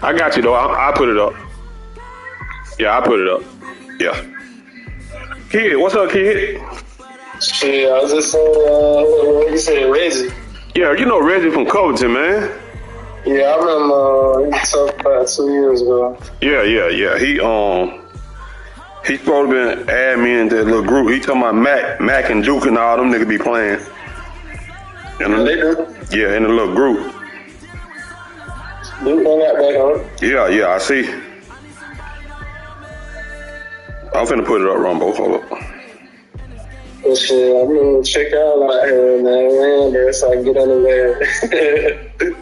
I got you, though. I'll put it up. Yeah, I'll put it up. Yeah. Kid, what's up, kid? Shit, I was just saying, what you said, Reggie. Yeah, you know Reggie from Covington, man. Yeah, I remember he talked about 2 years ago. Yeah. He supposed to been add me into that little group. He talking about Mac and Duke and all them niggas be playing. Yeah, they do. Yeah, in the little group. Duke on that back on. Yeah, I see. I'm finna put it up, Rumbo. Hold up. Well, shit, I'm gonna check out here, man. There, so I can get on the bed.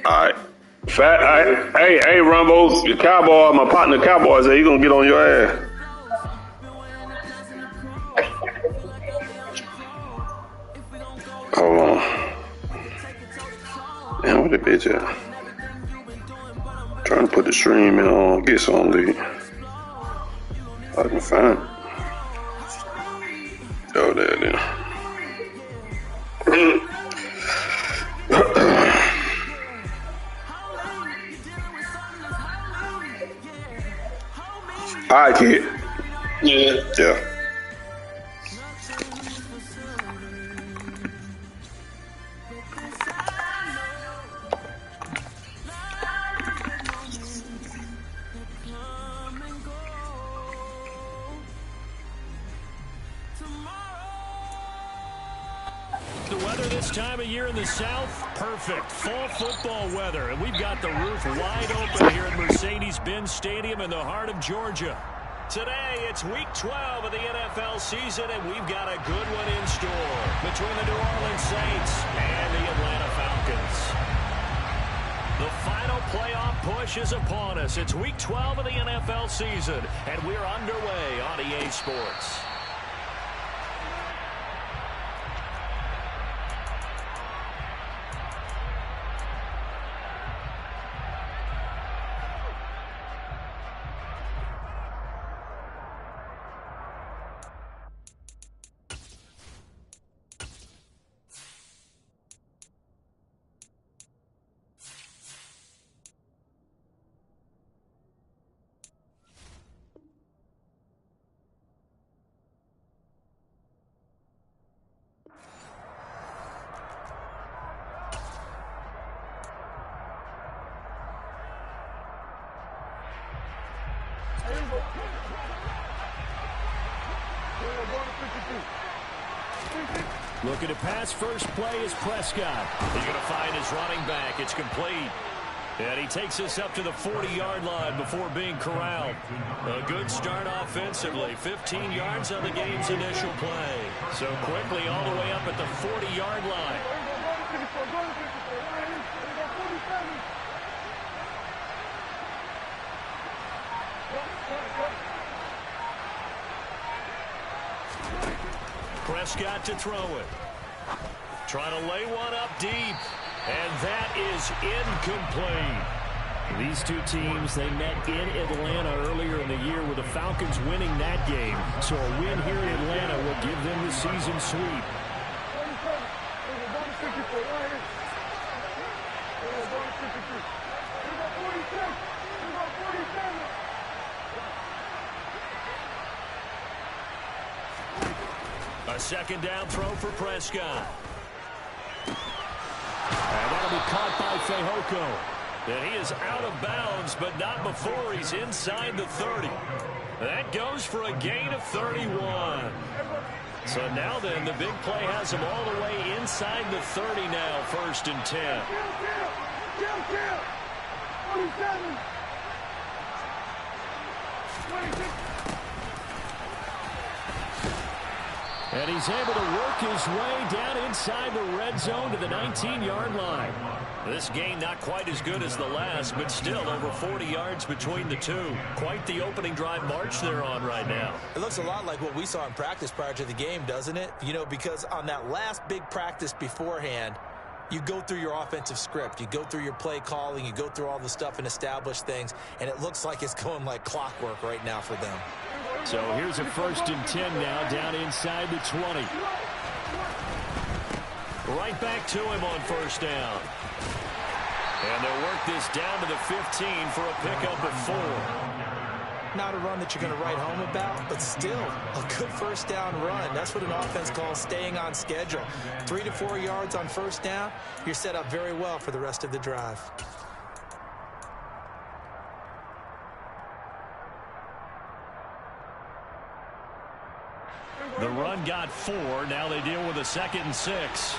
All right. Hey, Rumbo, your cowboy, my partner cowboy said he gonna get on your ass. Hold on. Damn, where the bitch at? Trying to put the stream in get some lead. I can find it. Oh, there it is. All right, kid. Yeah. The weather this time of year in the South, perfect. Fall football weather, and we've got the roof wide open here at Mercedes-Benz Stadium in the heart of Georgia. Today, it's Week 12 of the NFL season, and we've got a good one in store between the New Orleans Saints and the Atlanta Falcons. The final playoff push is upon us. It's Week 12 of the NFL season, and we're underway on EA Sports. Looking to pass, first play is Prescott. He's going to find his running back. It's complete. And he takes us up to the 40-yard line before being corralled. A good start offensively. 15 yards on the game's initial play. So quickly all the way up at the 40-yard line. Prescott to throw it. Trying to lay one up deep. And that is incomplete. These two teams, they met in Atlanta earlier in the year with the Falcons winning that game. So a win here in Atlanta will give them the season sweep. A second down throw for Prescott. And that'll be caught by Fehoko. And he is out of bounds, but not before he's inside the 30. That goes for a gain of 31. So now then, the big play has him all the way inside the 30 now, 1st and 10. And he's able to work his way down inside the red zone to the 19-yard line. This game not quite as good as the last, but still over 40 yards between the two. Quite the opening drive march they're on right now. It looks a lot like what we saw in practice prior to the game, doesn't it? You know, because on that last big practice beforehand, you go through your offensive script. You go through your play calling. You go through all the stuff and establish things. And it looks like it's going like clockwork right now for them. So here's a 1st and 10 now down inside the 20. Right back to him on 1st down. And they'll work this down to the 15 for a pickup of 4. Not a run that you're going to write home about, but still a good first down run. That's what an offense calls staying on schedule. 3 to 4 yards on first down, you're set up very well for the rest of the drive. The run got 4. Now they deal with a 2nd and 6.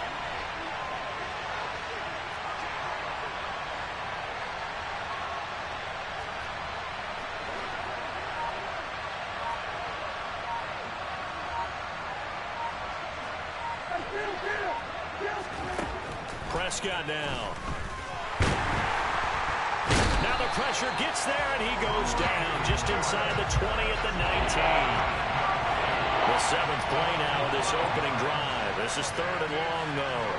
Prescott now. Now the pressure gets there, and he goes down just inside the 20 at the 19. The 7th play now of this opening drive. This is 3rd and long, though.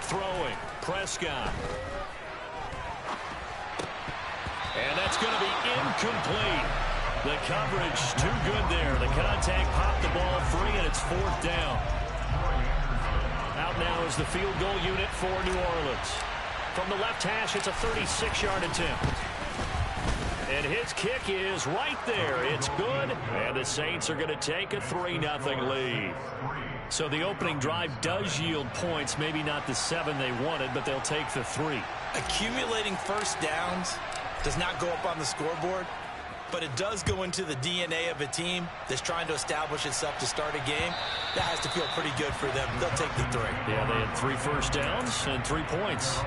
Throwing, Prescott. And that's going to be incomplete. The coverage too good there. The contact popped the ball free, and it's 4th down. Out now is the field goal unit for New Orleans. From the left hash, it's a 36-yard attempt. And his kick is right there. It's good, and the Saints are going to take a 3-0 lead. So the opening drive does yield points, maybe not the 7 they wanted, but they'll take the 3. Accumulating first downs does not go up on the scoreboard, but it does go into the DNA of a team that's trying to establish itself to start a game. That has to feel pretty good for them. They'll take the 3. Yeah, they had 3 first downs and 3 points.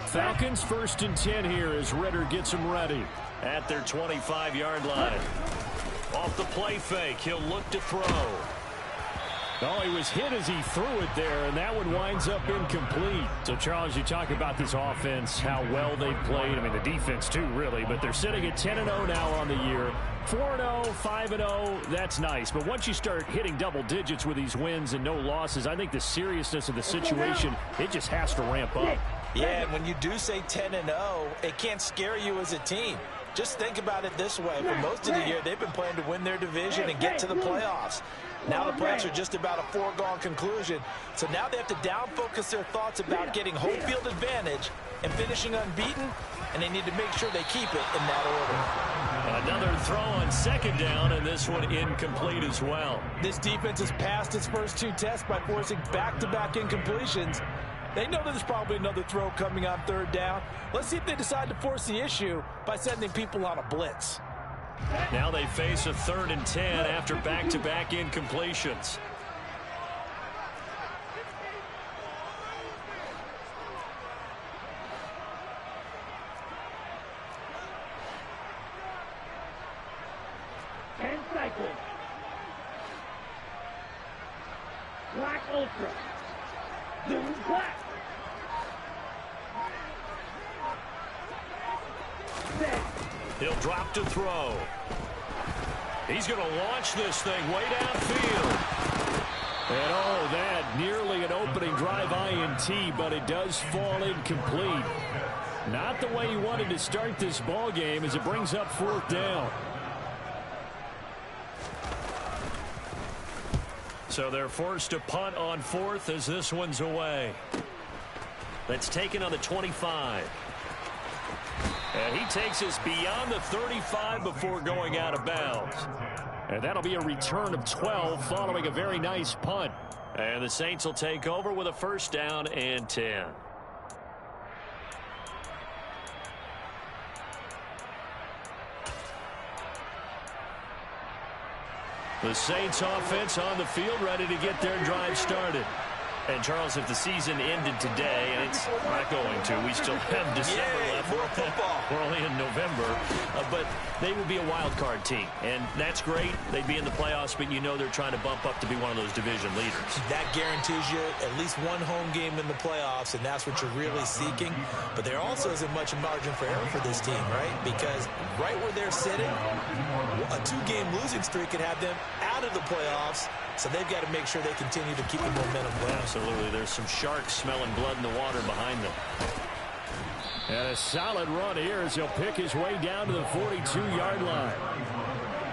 Falcons 1st and 10 here as Ritter gets them ready at their 25-yard line. Off the play fake, he'll look to throw. Oh, he was hit as he threw it there, and that one winds up incomplete. So, Charles, you talk about this offense, how well they've played. I mean, the defense, too, really. But they're sitting at 10-0 now on the year. 4-0, 5-0, that's nice. But once you start hitting double digits with these wins and no losses, I think the seriousness of the situation, it just has to ramp up. Yeah, and when you do say 10-0, it can't scare you as a team. Just think about it this way. For most of the year, they've been playing to win their division and get to the playoffs. Now the playoffs are just about a foregone conclusion. So now they have to down-focus their thoughts about getting home field advantage and finishing unbeaten, and they need to make sure they keep it in that order. Another throw on 2nd down, and this one incomplete as well. This defense has passed its first 2 tests by forcing back-to-back incompletions. They know there's probably another throw coming on 3rd down. Let's see if they decide to force the issue by sending people on a blitz. Now they face a 3rd and 10 after back-to-back incompletions. Black Ultra. Zoom Black. He'll drop to throw. He's going to launch this thing way downfield. And oh, that nearly an opening drive INT, but it does fall incomplete. Not the way he wanted to start this ball game as it brings up 4th down. So they're forced to punt on 4th as this one's away. That's taken on the 25. And he takes us beyond the 35 before going out of bounds. And that'll be a return of 12 following a very nice punt. And the Saints will take over with a 1st down and 10. The Saints offense on the field ready to get their drive started. And, Charles, if the season ended today, and it's not going to, we still have December left. More football. We're only in November. But they would be a wild card team. And that's great. They'd be in the playoffs, but you know they're trying to bump up to be one of those division leaders. That guarantees you at least one home game in the playoffs, and that's what you're really seeking. But there also isn't much margin for error for this team, right? Because right where they're sitting, a 2-game losing streak could have them out of the playoffs. So they've got to make sure they continue to keep the momentum going. Absolutely. There's some sharks smelling blood in the water behind them. And a solid run here as he'll pick his way down to the 42-yard line.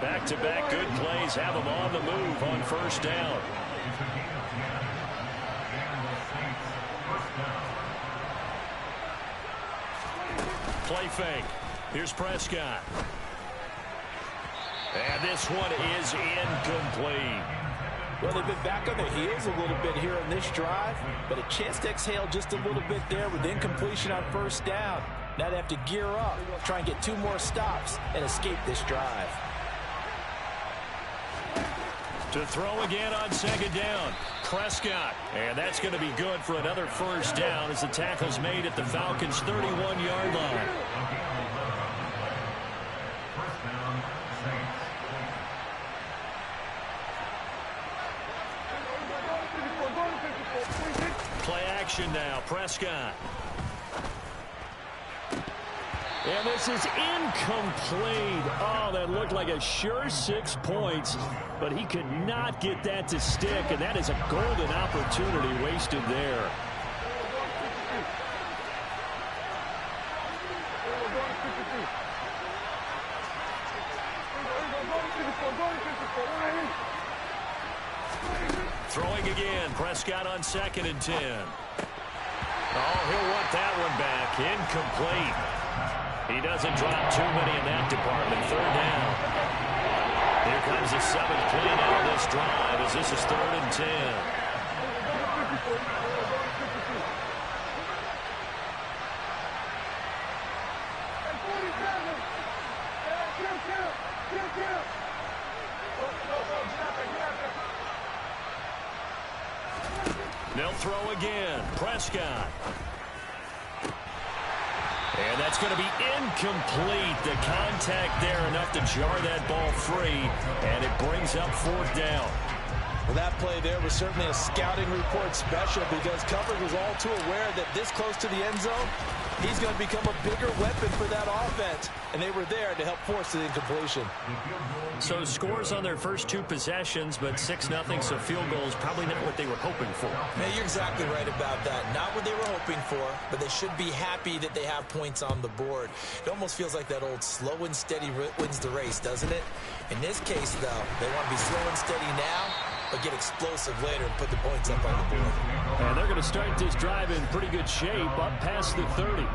Back-to-back good plays have him on the move on first down. Play fake. Here's Prescott. And this one is incomplete. Well, they've been back on their heels a little bit here in this drive, but a chance to exhale just a little bit there with incompletion on first down. Now they have to gear up, try and get 2 more stops, and escape this drive. To throw again on second down, Prescott. And that's going to be good for another first down as the tackle's made at the Falcons' 31-yard line. Play action now, Prescott. And this is incomplete. Oh, that looked like a sure 6 points, but he could not get that to stick, and that is a golden opportunity wasted there. Throwing again, Prescott on 2nd and 10. Oh, he'll want that one back. Incomplete. He doesn't drop too many in that department. 3rd down. Here comes the 7th play now of this drive as this is 3rd and 10. They'll throw again. Prescott. And that's going to be incomplete. The contact there enough to jar that ball free, and it brings up 4th down. Well, that play there was certainly a scouting report special because coverage was all too aware that this close to the end zone, he's going to become a bigger weapon for that offense, and they were there to help force the incompletion. So scores on their first 2 possessions, but 6-0, so field goals probably not what they were hoping for. Yeah, you're exactly right about that. Not what they were hoping for, but they should be happy that they have points on the board. It almost feels like that old slow and steady wins the race, doesn't it? In this case, though, they want to be slow and steady now, but get explosive later and put the points up on the board. And they're going to start this drive in pretty good shape, up past the 30.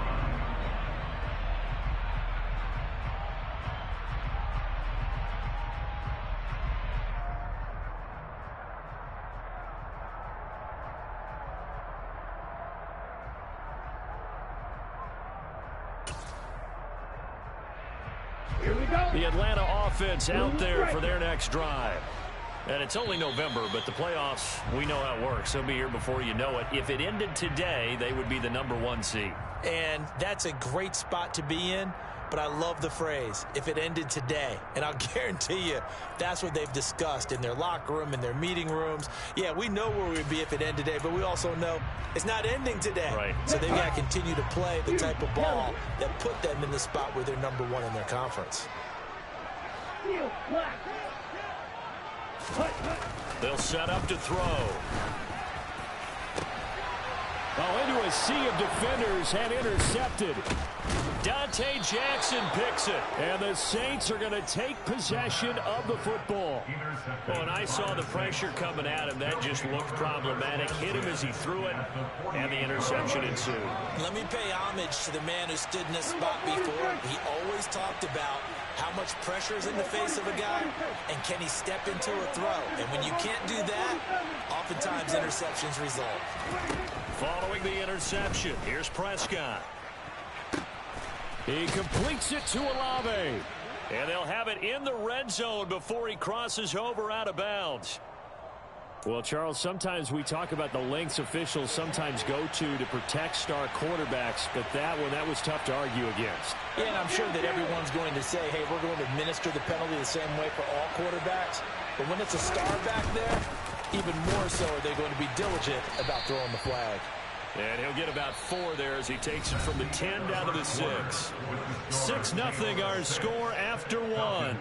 The Atlanta offense out there for their next drive. And it's only November, but the playoffs, we know how it works. They'll be here before you know it. If it ended today, they would be the #1 seed. And that's a great spot to be in, but I love the phrase, if it ended today. And I'll guarantee you, that's what they've discussed in their locker room, in their meeting rooms. Yeah, we know where we'd be if it ended today, but we also know it's not ending today. Right. So they've got to continue to play the type of ball that put them in the spot where they're #1 in their conference. They'll set up to throw. Oh, into a sea of defenders and intercepted. Dante Jackson picks it. And the Saints are going to take possession of the football. Well, and I saw the pressure coming at him. That just looked problematic. Hit him as he threw it, and the interception ensued. Let me pay homage to the man who stood in this spot before. He always talked about how much pressure is in the face of a guy, and can he step into a throw? And when you can't do that, oftentimes interceptions result. Following the interception, here's Prescott. He completes it to Olave. And they'll have it in the red zone before he crosses over out of bounds. Well, Charles, sometimes we talk about the lengths officials sometimes go to protect star quarterbacks, but that was tough to argue against. Yeah, and I'm sure that everyone's going to say, hey, we're going to administer the penalty the same way for all quarterbacks. But when it's a star back there, even more so are they going to be diligent about throwing the flag. And he'll get about 4 there as he takes it from the 10 down to the 6. 6-0 our score after 1.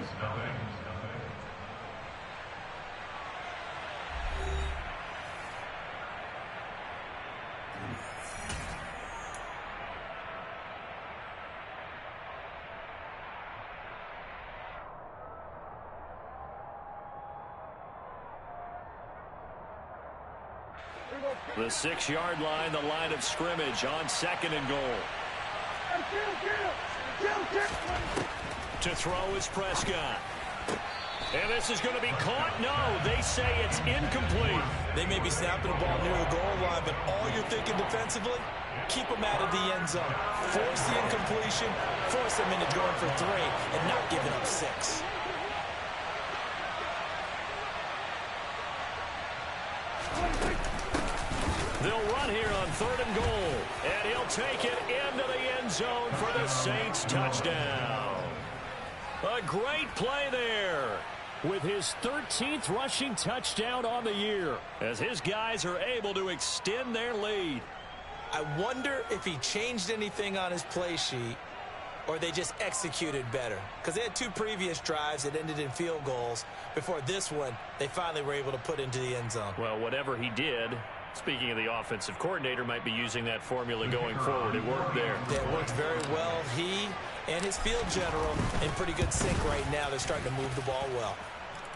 The 6-yard line, the line of scrimmage on 2nd and goal. To throw is Prescott. And this is going to be caught? No, they say it's incomplete. They may be snapping the ball near the goal line, but all you're thinking defensively, keep them out of the end zone. Force the incompletion, force them into going for 3, and not giving up 6. They'll run here on 3rd and goal. And he'll take it into the end zone for the Saints touchdown. A great play there. With his 13th rushing touchdown on the year, as his guys are able to extend their lead. I wonder if he changed anything on his play sheet or they just executed better. Because they had 2 previous drives that ended in field goals. Before this one, they finally were able to put into the end zone. Well, whatever he did, speaking of the offensive coordinator, might be using that formula going forward. It worked there. Yeah, it worked very well. He and his field general in pretty good sync right now. They're starting to move the ball well.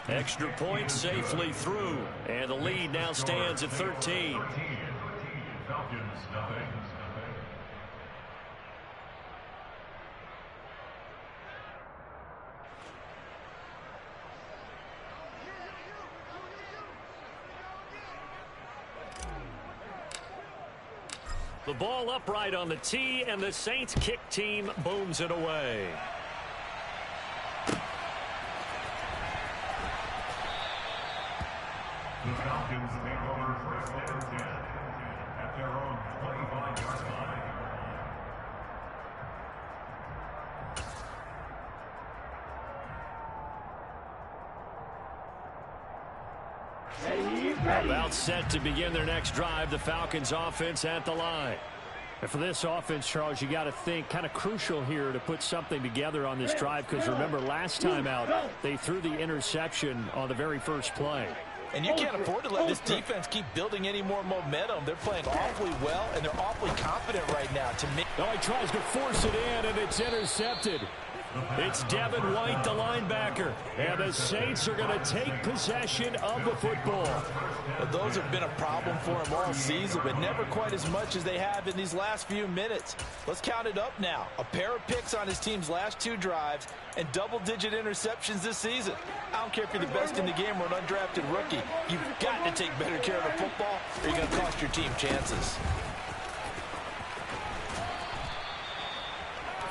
Extra point safely through. And the lead now stands at 13. The ball upright on the tee, and the Saints kick team booms it away. The Falcons take over first and 10 at their own 25-yard line. About set to begin their next drive, the Falcons offense at the line. And for this offense, Charles, you got to think kind of crucial here to put something together on this drive, because remember last time out they threw the interception on the very first play. And you can't afford to let this defense keep building any more momentum. They're playing awfully well, and they're awfully confident right now. Oh, he tries to force it in, and it's intercepted. It's Devin White, the linebacker. And the Saints are going to take possession of the football. Well, those have been a problem for him all season, but never quite as much as they have in these last few minutes. Let's count it up now. A pair of picks on his team's last 2 drives and double-digit interceptions this season. I don't care if you're the best in the game or an undrafted rookie. You've got to take better care of the football or you're going to cost your team chances.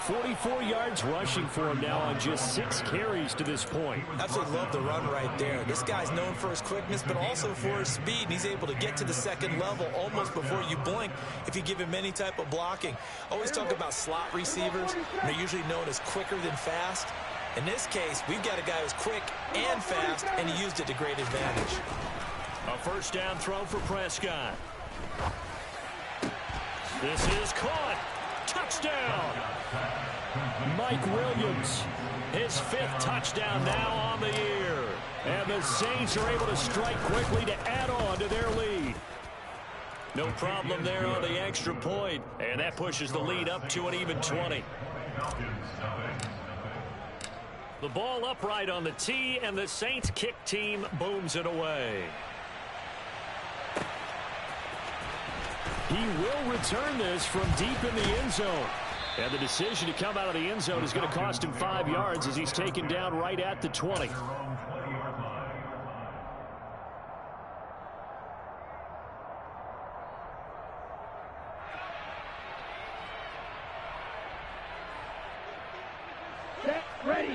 44 yards rushing for him now on just 6 carries to this point. Absolutely love the run right there. This guy's known for his quickness, but also for his speed. And he's able to get to the second level almost before you blink if you give him any type of blocking. Always talk about slot receivers. They're usually known as quicker than fast. In this case, we've got a guy who's quick and fast, and he used it to great advantage. A first down throw for Prescott. This is caught. Touchdown. Mike Williams, his 5th touchdown now on the year. And the Saints are able to strike quickly to add on to their lead. No problem there on the extra point. And that pushes the lead up to an even 20. The ball upright on the tee, and the Saints kick team booms it away. He will return this from deep in the end zone. And the decision to come out of the end zone is going to cost him 5 yards as he's taken down right at the 20.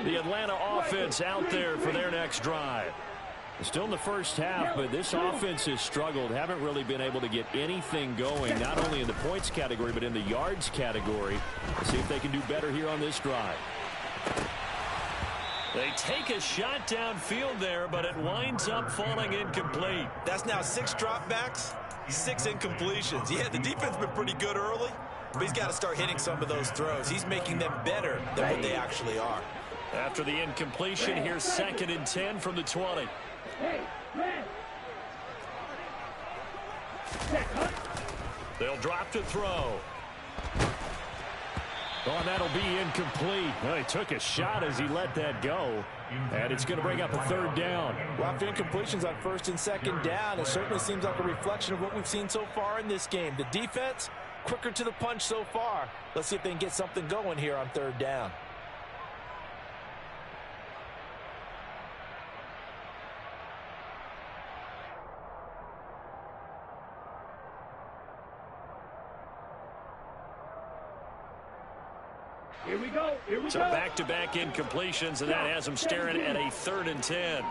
The Atlanta offense out there for their next drive. Still in the first half, but this offense has struggled. Haven't really been able to get anything going, not only in the points category, but in the yards category. Let's see if they can do better here on this drive. They take a shot downfield there, but it winds up falling incomplete. That's now 6 dropbacks, 6 incompletions. Yeah, the defense has been pretty good early, but he's got to start hitting some of those throws. He's making them better than what they actually are. After the incompletion, here's 2nd and 10 from the 20. They'll drop to throw. Oh, that'll be incomplete. Well, he took a shot as he let that go. And it's going to bring up a 3rd down. Rough incompletions on 1st and 2nd down. It certainly seems like a reflection of what we've seen so far in this game. The defense, quicker to the punch so far. Let's see if they can get something going here on 3rd down. Here we go. Here we So go. back-to-back incompletions, and that has them staring at a 3rd and 10.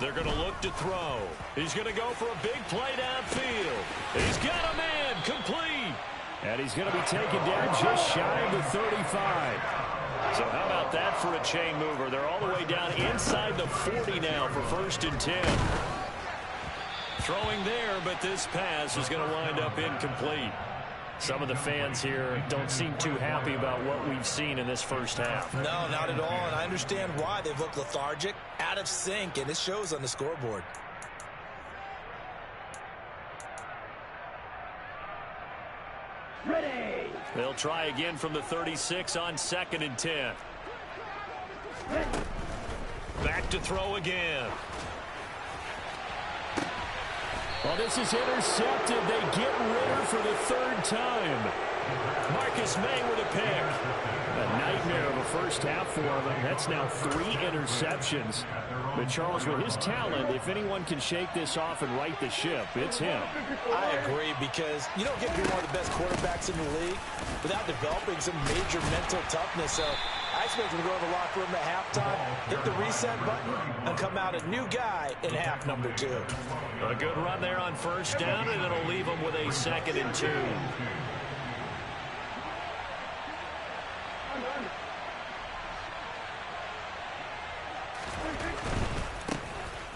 They're going to look to throw. He's going to go for a big play downfield. He's got a man complete. And he's going to be taken down just shy of the 35. So how about that for a chain mover? They're all the way down inside the 40 now for 1st and 10. Throwing there, but this pass is going to wind up incomplete. Some of the fans here don't seem too happy about what we've seen in this first half. No, not at all, and I understand why. They've looked lethargic, out of sync, and it shows on the scoreboard. Ready. They'll try again from the 36 on 2nd and 10. Back to throw again. Well, this is intercepted. They get Ritter for the 3rd time. Marcus May with a pick. A nightmare of a first half for him. That's now 3 interceptions. But Charles, with his talent, if anyone can shake this off and right the ship, it's him. I agree, because you don't get to be one of the best quarterbacks in the league without developing some major mental toughness. So I expect him to go to the locker room at halftime, hit the reset button, and come out a new guy in half number 2. A good run there on 1st down, and it'll leave them with a 2nd and 2.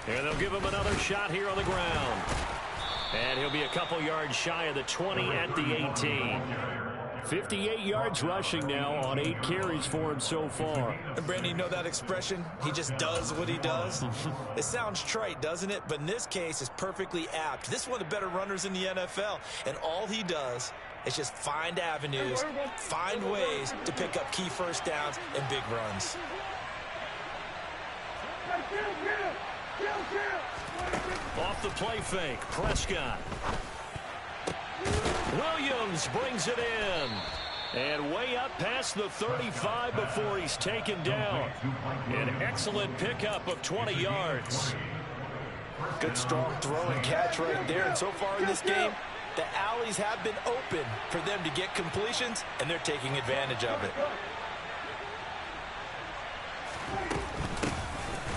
And they'll give him another shot here on the ground. And he'll be a couple yards shy of the 20 at the 18. 58 yards rushing now on 8 carries for him so far. And Brandon, you know that expression? He just does what he does. It sounds trite, doesn't it? But in this case, it's perfectly apt. This is one of the better runners in the NFL. And all he does is just find avenues, find ways to pick up key 1st downs and big runs. Off the play fake, Prescott. Williams brings it in. And way up past the 35 before he's taken down. An excellent pickup of 20 yards. Good strong throw and catch right there. And so far in this game, the alleys have been open for them to get completions, and they're taking advantage of it.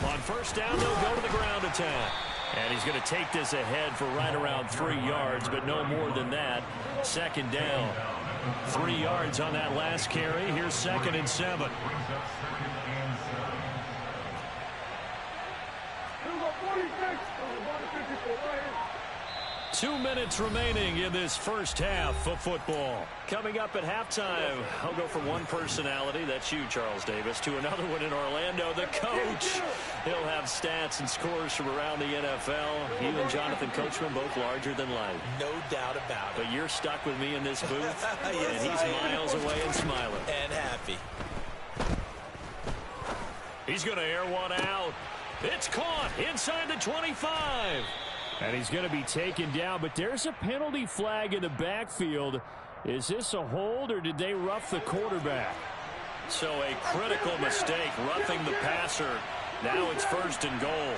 On 1st down, they'll go to the ground attack. And he's going to take this ahead for right around 3 yards, but no more than that. 2nd down. 3 yards on that last carry. Here's 2nd and 7. 2 minutes remaining in this first half of football. Coming up at halftime, I'll go from one personality, that's you, Charles Davis, to another one in Orlando, the coach. He'll have stats and scores from around the NFL. You and Jonathan Coachman, both larger than life. No doubt about it. But you're stuck with me in this booth, Yes, and he's miles away and smiling. And happy. He's going to air one out. It's caught inside the 25. And he's going to be taken down, but there's a penalty flag in the backfield. Is this a hold, or did they rough the quarterback? So a critical mistake, roughing the passer. Now it's 1st and goal.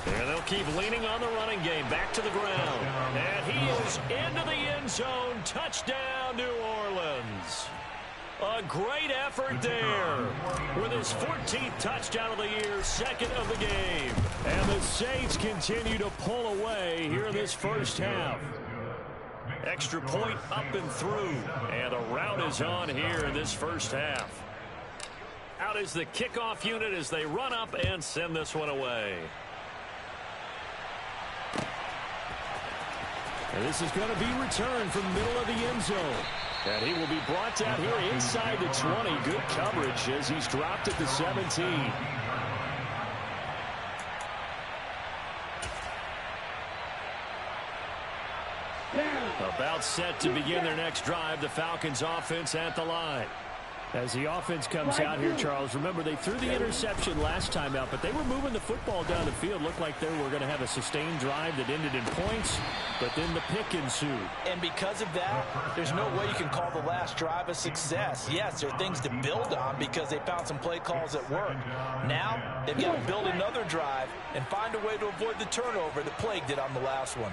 And they'll keep leaning on the running game. Back to the ground. And he is into the end zone. Touchdown, New Orleans. A great effort there with his 14th touchdown of the year, second of the game. And the Saints continue to pull away here in this first half. Extra point up and through. And the rout is on here in this first half. Out is the kickoff unit as they run up and send this one away. And this is going to be returned from the middle of the end zone. And he will be brought down here inside the 20. Good coverage as he's dropped at the 17. About set to begin their next drive. The Falcons offense at the line. As the offense comes out here, Charles, remember they threw the interception last time out, but they were moving the football down the field. Looked like they were going to have a sustained drive that ended in points, but then the pick ensued. And because of that, there's no way you can call the last drive a success. Yes, there are things to build on because they found some play calls that work. Now, they've got to build another drive and find a way to avoid the turnover that plagued it on the last one.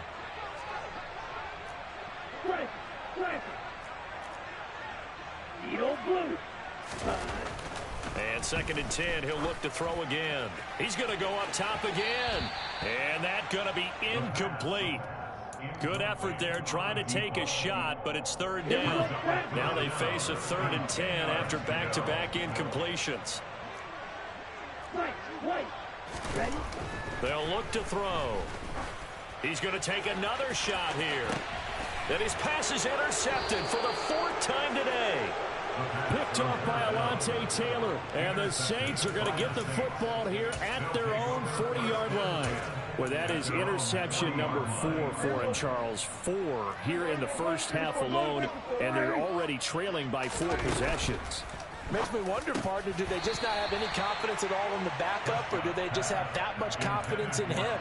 And 2nd and 10, he'll look to throw again. He's going to go up top again. And that's going to be incomplete. Good effort there, trying to take a shot, but it's 3rd down. Now they face a 3rd and 10 after back-to-back incompletions. They'll look to throw. He's going to take another shot here. And his pass is intercepted for the 4th time today. Picked off by Alontae Taylor. And the Saints are going to get the football here at their own 40-yard line. Well, that is interception number 4 for him, Charles. 4 here in the first half alone, and they're already trailing by 4 possessions. Makes me wonder, partner, do they just not have any confidence at all in the backup, or do they just have that much confidence in him?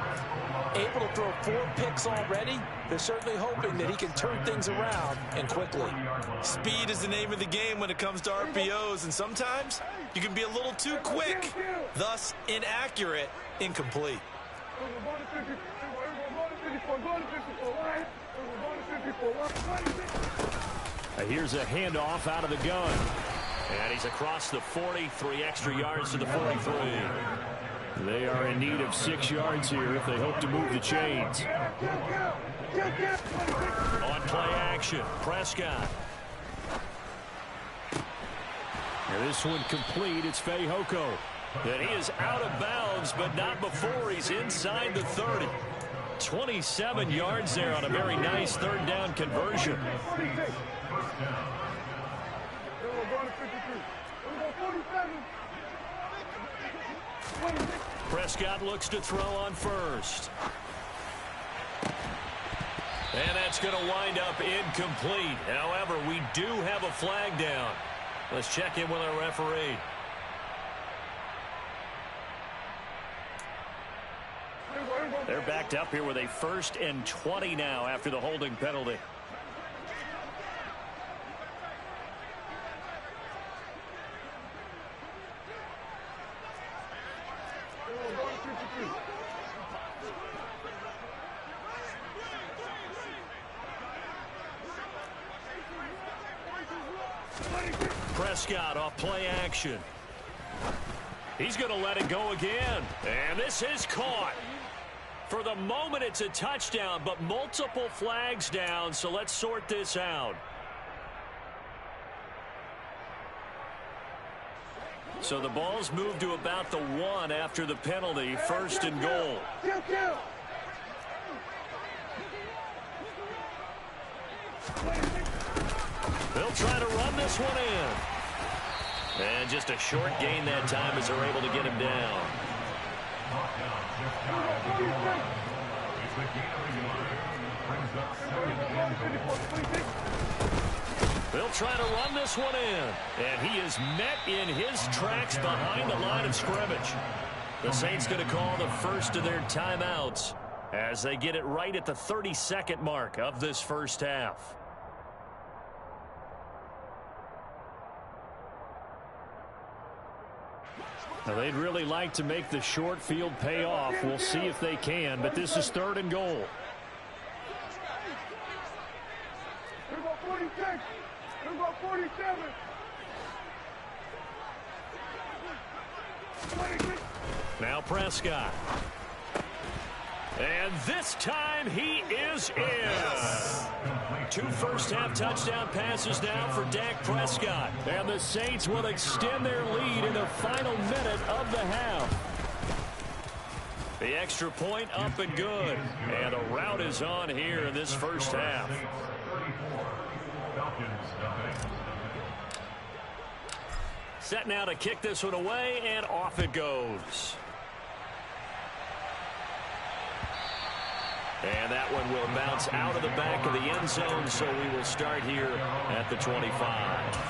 Able to throw 4 picks already, they're certainly hoping that he can turn things around and quickly. Speed is the name of the game when it comes to RPOs, and sometimes you can be a little too quick, thus inaccurate, incomplete. Here's a handoff out of the gun. And he's across the 40, 3 extra yards to the 43. They are in need of 6 yards here if they hope to move the chains. On play action, Prescott. And this one complete, it's Fehoko. And he is out of bounds, but not before he's inside the 30. 27 yards there on a very nice 3rd down conversion. Prescott looks to throw on first. And that's going to wind up incomplete. However, we do have a flag down. Let's check in with our referee. They're backed up here with a 1st and 20 now after the holding penalty. Prescott off play action. He's going to let it go again. And this is caught. For the moment, it's a touchdown, but multiple flags down, so let's sort this out. So the ball's moved to about the 1 after the penalty, 1st and goal. They'll try to run this one in. And just a short gain that time as they're able to get him down. They'll try to run this one in. And he is met in his tracks behind the line of scrimmage. The Saints going to call the first of their timeouts as they get it right at the 32nd mark of this first half. Now, they'd really like to make the short field pay off. We'll see if they can, but this is 3rd and goal. Now Prescott. And this time he is in. 2 first-half touchdown passes now for Dak Prescott. And the Saints will extend their lead in the final minute of the half. The extra point up and good. And a rout is on here in this first half. Set now to kick this one away, and off it goes. And that one will bounce out of the back of the end zone, so we will start here at the 25.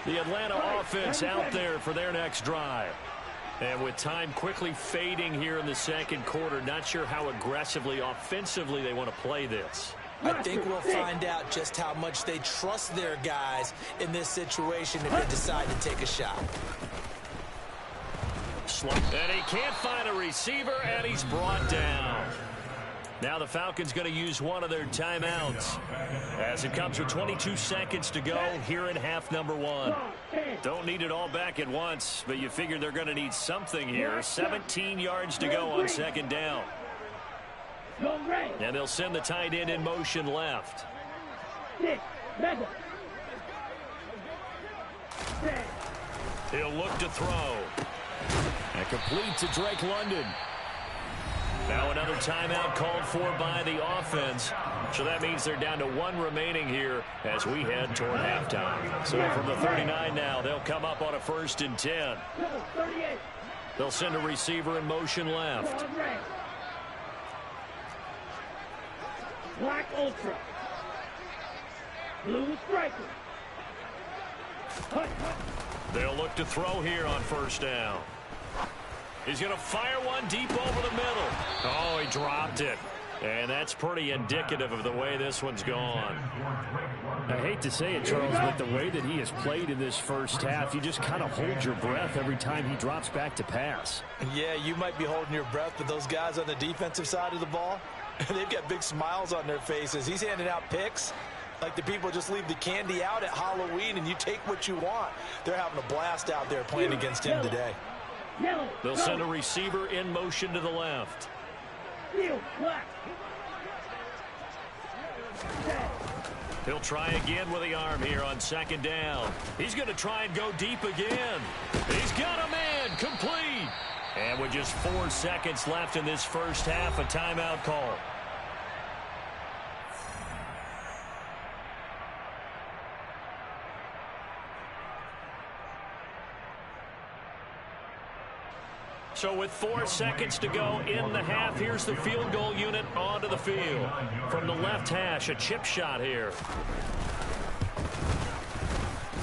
The Atlanta offense out there for their next drive. And with time quickly fading here in the second quarter, not sure how aggressively, offensively they want to play this. I think we'll find out just how much they trust their guys in this situation if they decide to take a shot. And he can't find a receiver, and he's brought down. Now the Falcons going to use one of their timeouts as it comes with 22 seconds to go here in half number 1. Don't need it all back at once, but you figure they're going to need something here. 17 yards to go on second down. And they'll send the tight end in motion left. He'll look to throw. And complete to Drake London. Now another timeout called for by the offense. So that means they're down to 1 remaining here as we head toward halftime. So from the 39 now, they'll come up on a 1st and 10. They'll send a receiver in motion left. Black Ultra. Blue Striker. They'll look to throw here on 1st down. He's going to fire one deep over the middle. Oh, he dropped it. And that's pretty indicative of the way this one's gone. I hate to say it, Charles, but the way that he has played in this first half, you just kind of hold your breath every time he drops back to pass. Yeah, you might be holding your breath, but those guys on the defensive side of the ball, they've got big smiles on their faces. He's handing out picks like the people just leave the candy out at Halloween and you take what you want. They're having a blast out there playing against him today. They'll send a receiver in motion to the left. He'll try again with the arm here on 2nd down. He's going to try and go deep again. He's got a man, complete. And with just 4 seconds left in this first half, a timeout call. So with 4 seconds to go in the half, here's the field goal unit onto the field. From the left hash, a chip shot here.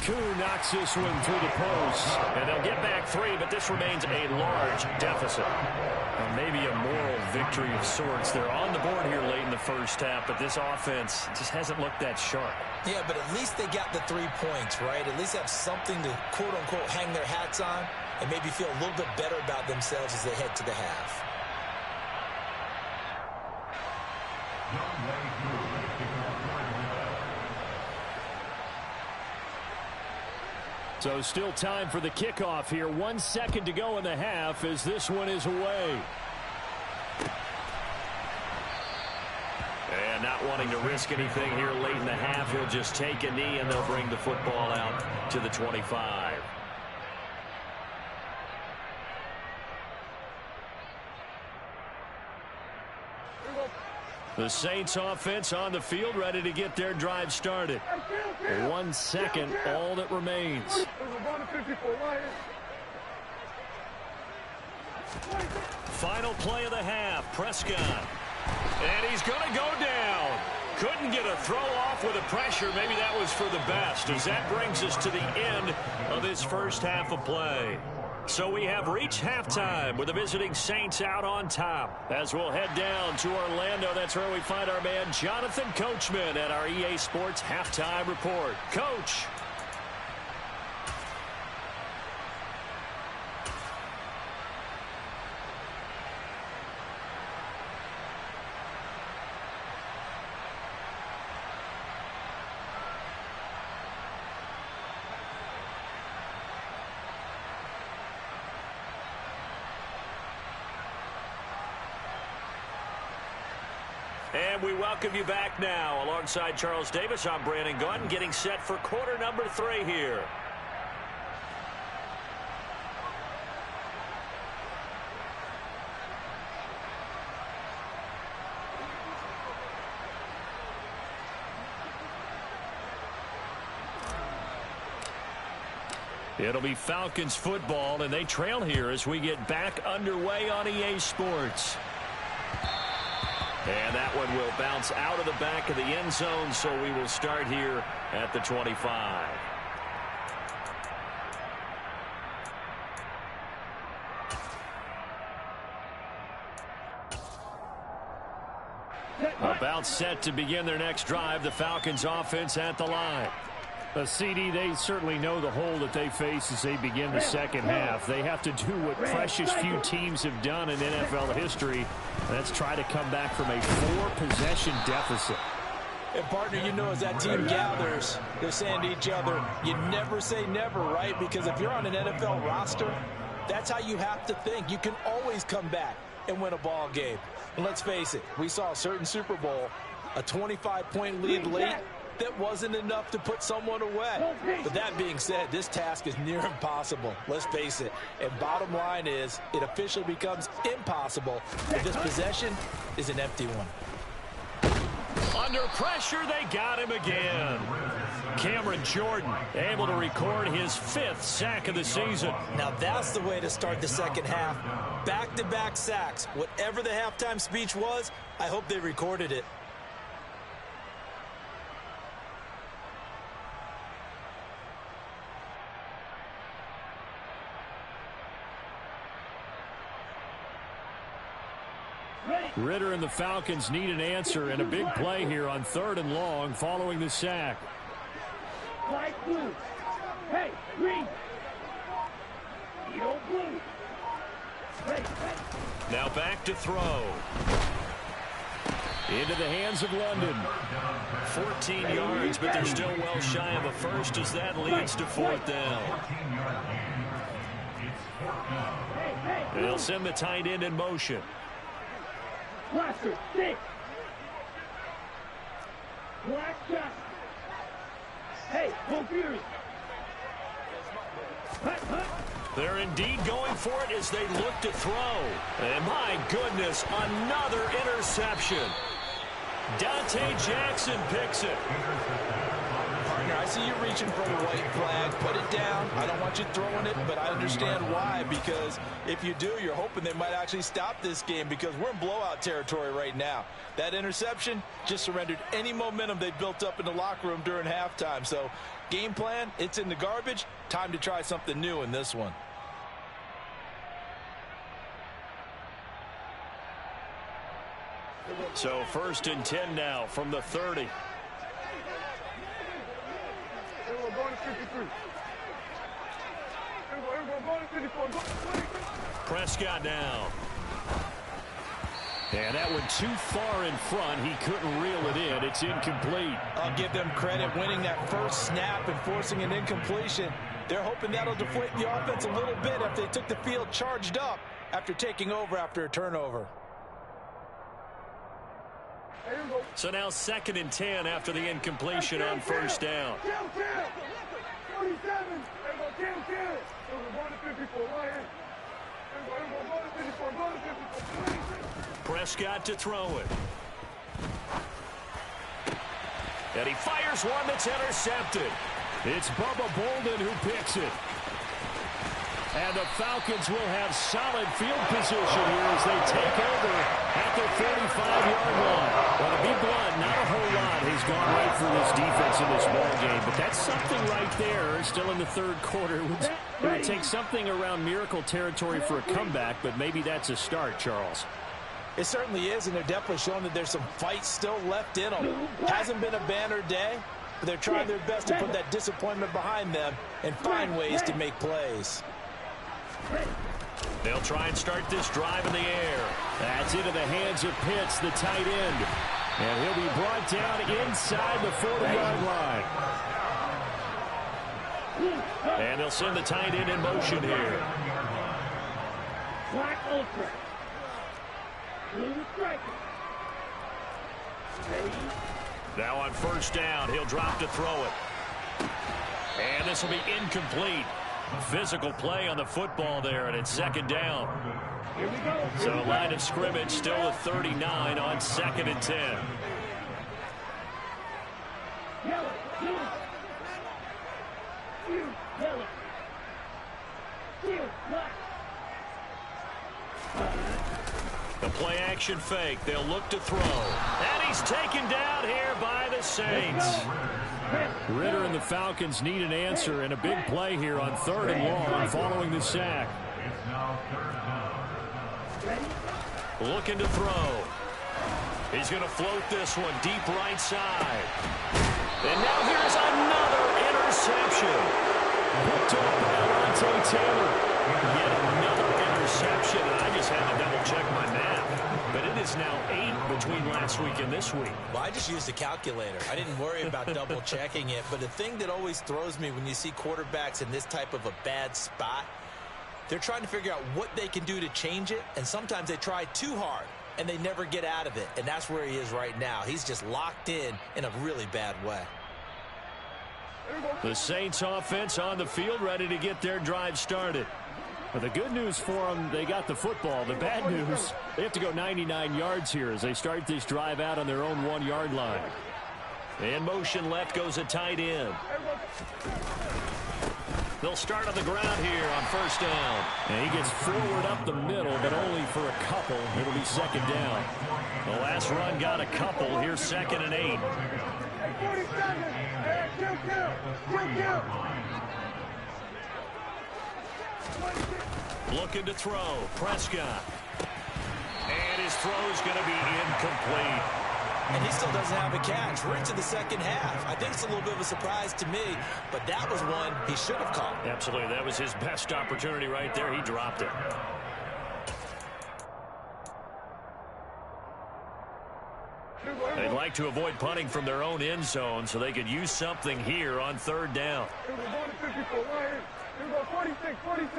Koo knocks this one through the post. And they'll get back 3, but this remains a large deficit. Maybe a moral victory of sorts. They're on the board here late in the first half, but this offense just hasn't looked that sharp. Yeah, but at least they got the 3 points, right? At least have something to, quote-unquote, hang their hats on and maybe feel a little bit better about themselves as they head to the half. So still time for the kickoff here. 1 second to go in the half as this one is away. And not wanting to risk anything here late in the half, he'll just take a knee and they'll bring the football out to the 25. The Saints offense on the field ready to get their drive started. 1 second, all that remains. Final play of the half, Prescott. And he's going to go down. Couldn't get a throw off with the pressure. Maybe that was for the best, as that brings us to the end of this first half of play. So we have reached halftime with the visiting Saints out on top. As we'll head down to Orlando, that's where we find our man Jonathan Coachman at our EA Sports Halftime Report. Coach. And we welcome you back now. Alongside Charles Davis, I'm Brandon Gunn, getting set for quarter number 3 here. It'll be Falcons football, and they trail here as we get back underway on EA Sports. And that one will bounce out of the back of the end zone, so we will start here at the 25. About set to begin their next drive, the Falcons offense at the line. CD, they certainly know the hole that they face as they begin the second half. They have to do what precious few teams have done in NFL history. That's try to come back from a 4-possession deficit. And, partner, you know, as that team gathers, they're saying to each other, you never say never, right? Because if you're on an NFL roster, that's how you have to think. You can always come back and win a ball game. And let's face it, we saw a certain Super Bowl, a 25-point lead late. That wasn't enough to put someone away. But that being said, this task is near impossible. Let's face it. And bottom line is, it officially becomes impossible if this possession is an empty one. Under pressure, they got him again. Cameron Jordan able to record his 5th sack of the season. Now that's the way to start the second half. Back-to-back sacks. Whatever the halftime speech was, I hope they recorded it. Ritter and the Falcons need an answer and a big play here on 3rd and long following the sack. Light blue. Hey, green. Yellow blue. Hey. Now back to throw. Into the hands of London. 14 yards, but they're still well shy of a first as that leads to 4th down. They'll send the tight end in motion. Blaster, 6. Black shot. Hey, go Fury. They're indeed going for it as they look to throw. And my goodness, another interception. Dante Jackson picks it. Partner, I see you reaching for the white flag. Put it down. I don't want you throwing it, but I understand why. Because if you do, you're hoping they might actually stop this game because we're in blowout territory right now. That interception just surrendered any momentum they built up in the locker room during halftime. So game plan, it's in the garbage. Time to try something new in this one. So 1st and 10 now from the 30. Prescott down. And that went too far in front. He couldn't reel it in. It's incomplete. I'll give them credit winning that first snap and forcing an incompletion. They're hoping that'll deflate the offense a little bit if they took the field charged up after taking over after a turnover. So now 2nd and 10 after the incompletion on 1st down. Prescott to throw it. And he fires one that's intercepted. It's Bubba Bolden who picks it. And the Falcons will have solid field position here as they take over at the 45-yard line. Well, to be blunt, not a whole lot has gone right for this defense in this ball game, but that's something right there. Still in the 3rd quarter. It would take something around miracle territory for a comeback, but maybe that's a start, Charles. It certainly is, and they're definitely showing that there's some fight still left in them. Hasn't been a banner day, but they're trying their best to put that disappointment behind them and find ways to make plays. They'll try and start this drive in the air. That's into the hands of Pitts, the tight end. And he'll be brought down inside the 40-yard line. And they'll send the tight end in motion here. Black Ultra. Blue striker. Now on first down, he'll drop to throw it. And this will be incomplete. Physical play on the football there, and it's second down. So line of scrimmage still at 39 on 2nd and 10. The play action fake. They'll look to throw. And he's taken down here by the Saints. Ritter and the Falcons need an answer and a big play here on 3rd and long following the sack. Looking to throw. He's going to float this one deep right side. And now here's another interception. Picked up by Alontae Taylor. Yet another interception, and I just had to double-check my math. But it is now 8 between last week and this week. Well, I just used a calculator. I didn't worry about double-checking it. But the thing that always throws me when you see quarterbacks in this type of a bad spot, they're trying to figure out what they can do to change it, and sometimes they try too hard, and they never get out of it. And that's where he is right now. He's just locked in a really bad way. The Saints offense on the field, ready to get their drive started. But the good news for them, they got the football. The bad news, they have to go 99 yards here as they start this drive out on their own 1-yard line. In motion left goes a tight end. They'll start on the ground here on first down. And he gets forward up the middle, but only for a couple. It'll be second down. The last run got a couple. Here's 2nd and 8. Looking to throw. Prescott. And his throw's going to be incomplete. And he still doesn't have a catch. We're into the second half. I think it's a little bit of a surprise to me, but that was one he should have caught. Absolutely. That was his best opportunity right there. He dropped it. They'd like to avoid punting from their own end zone so they could use something here on 3rd down. Here we go, 46, 46.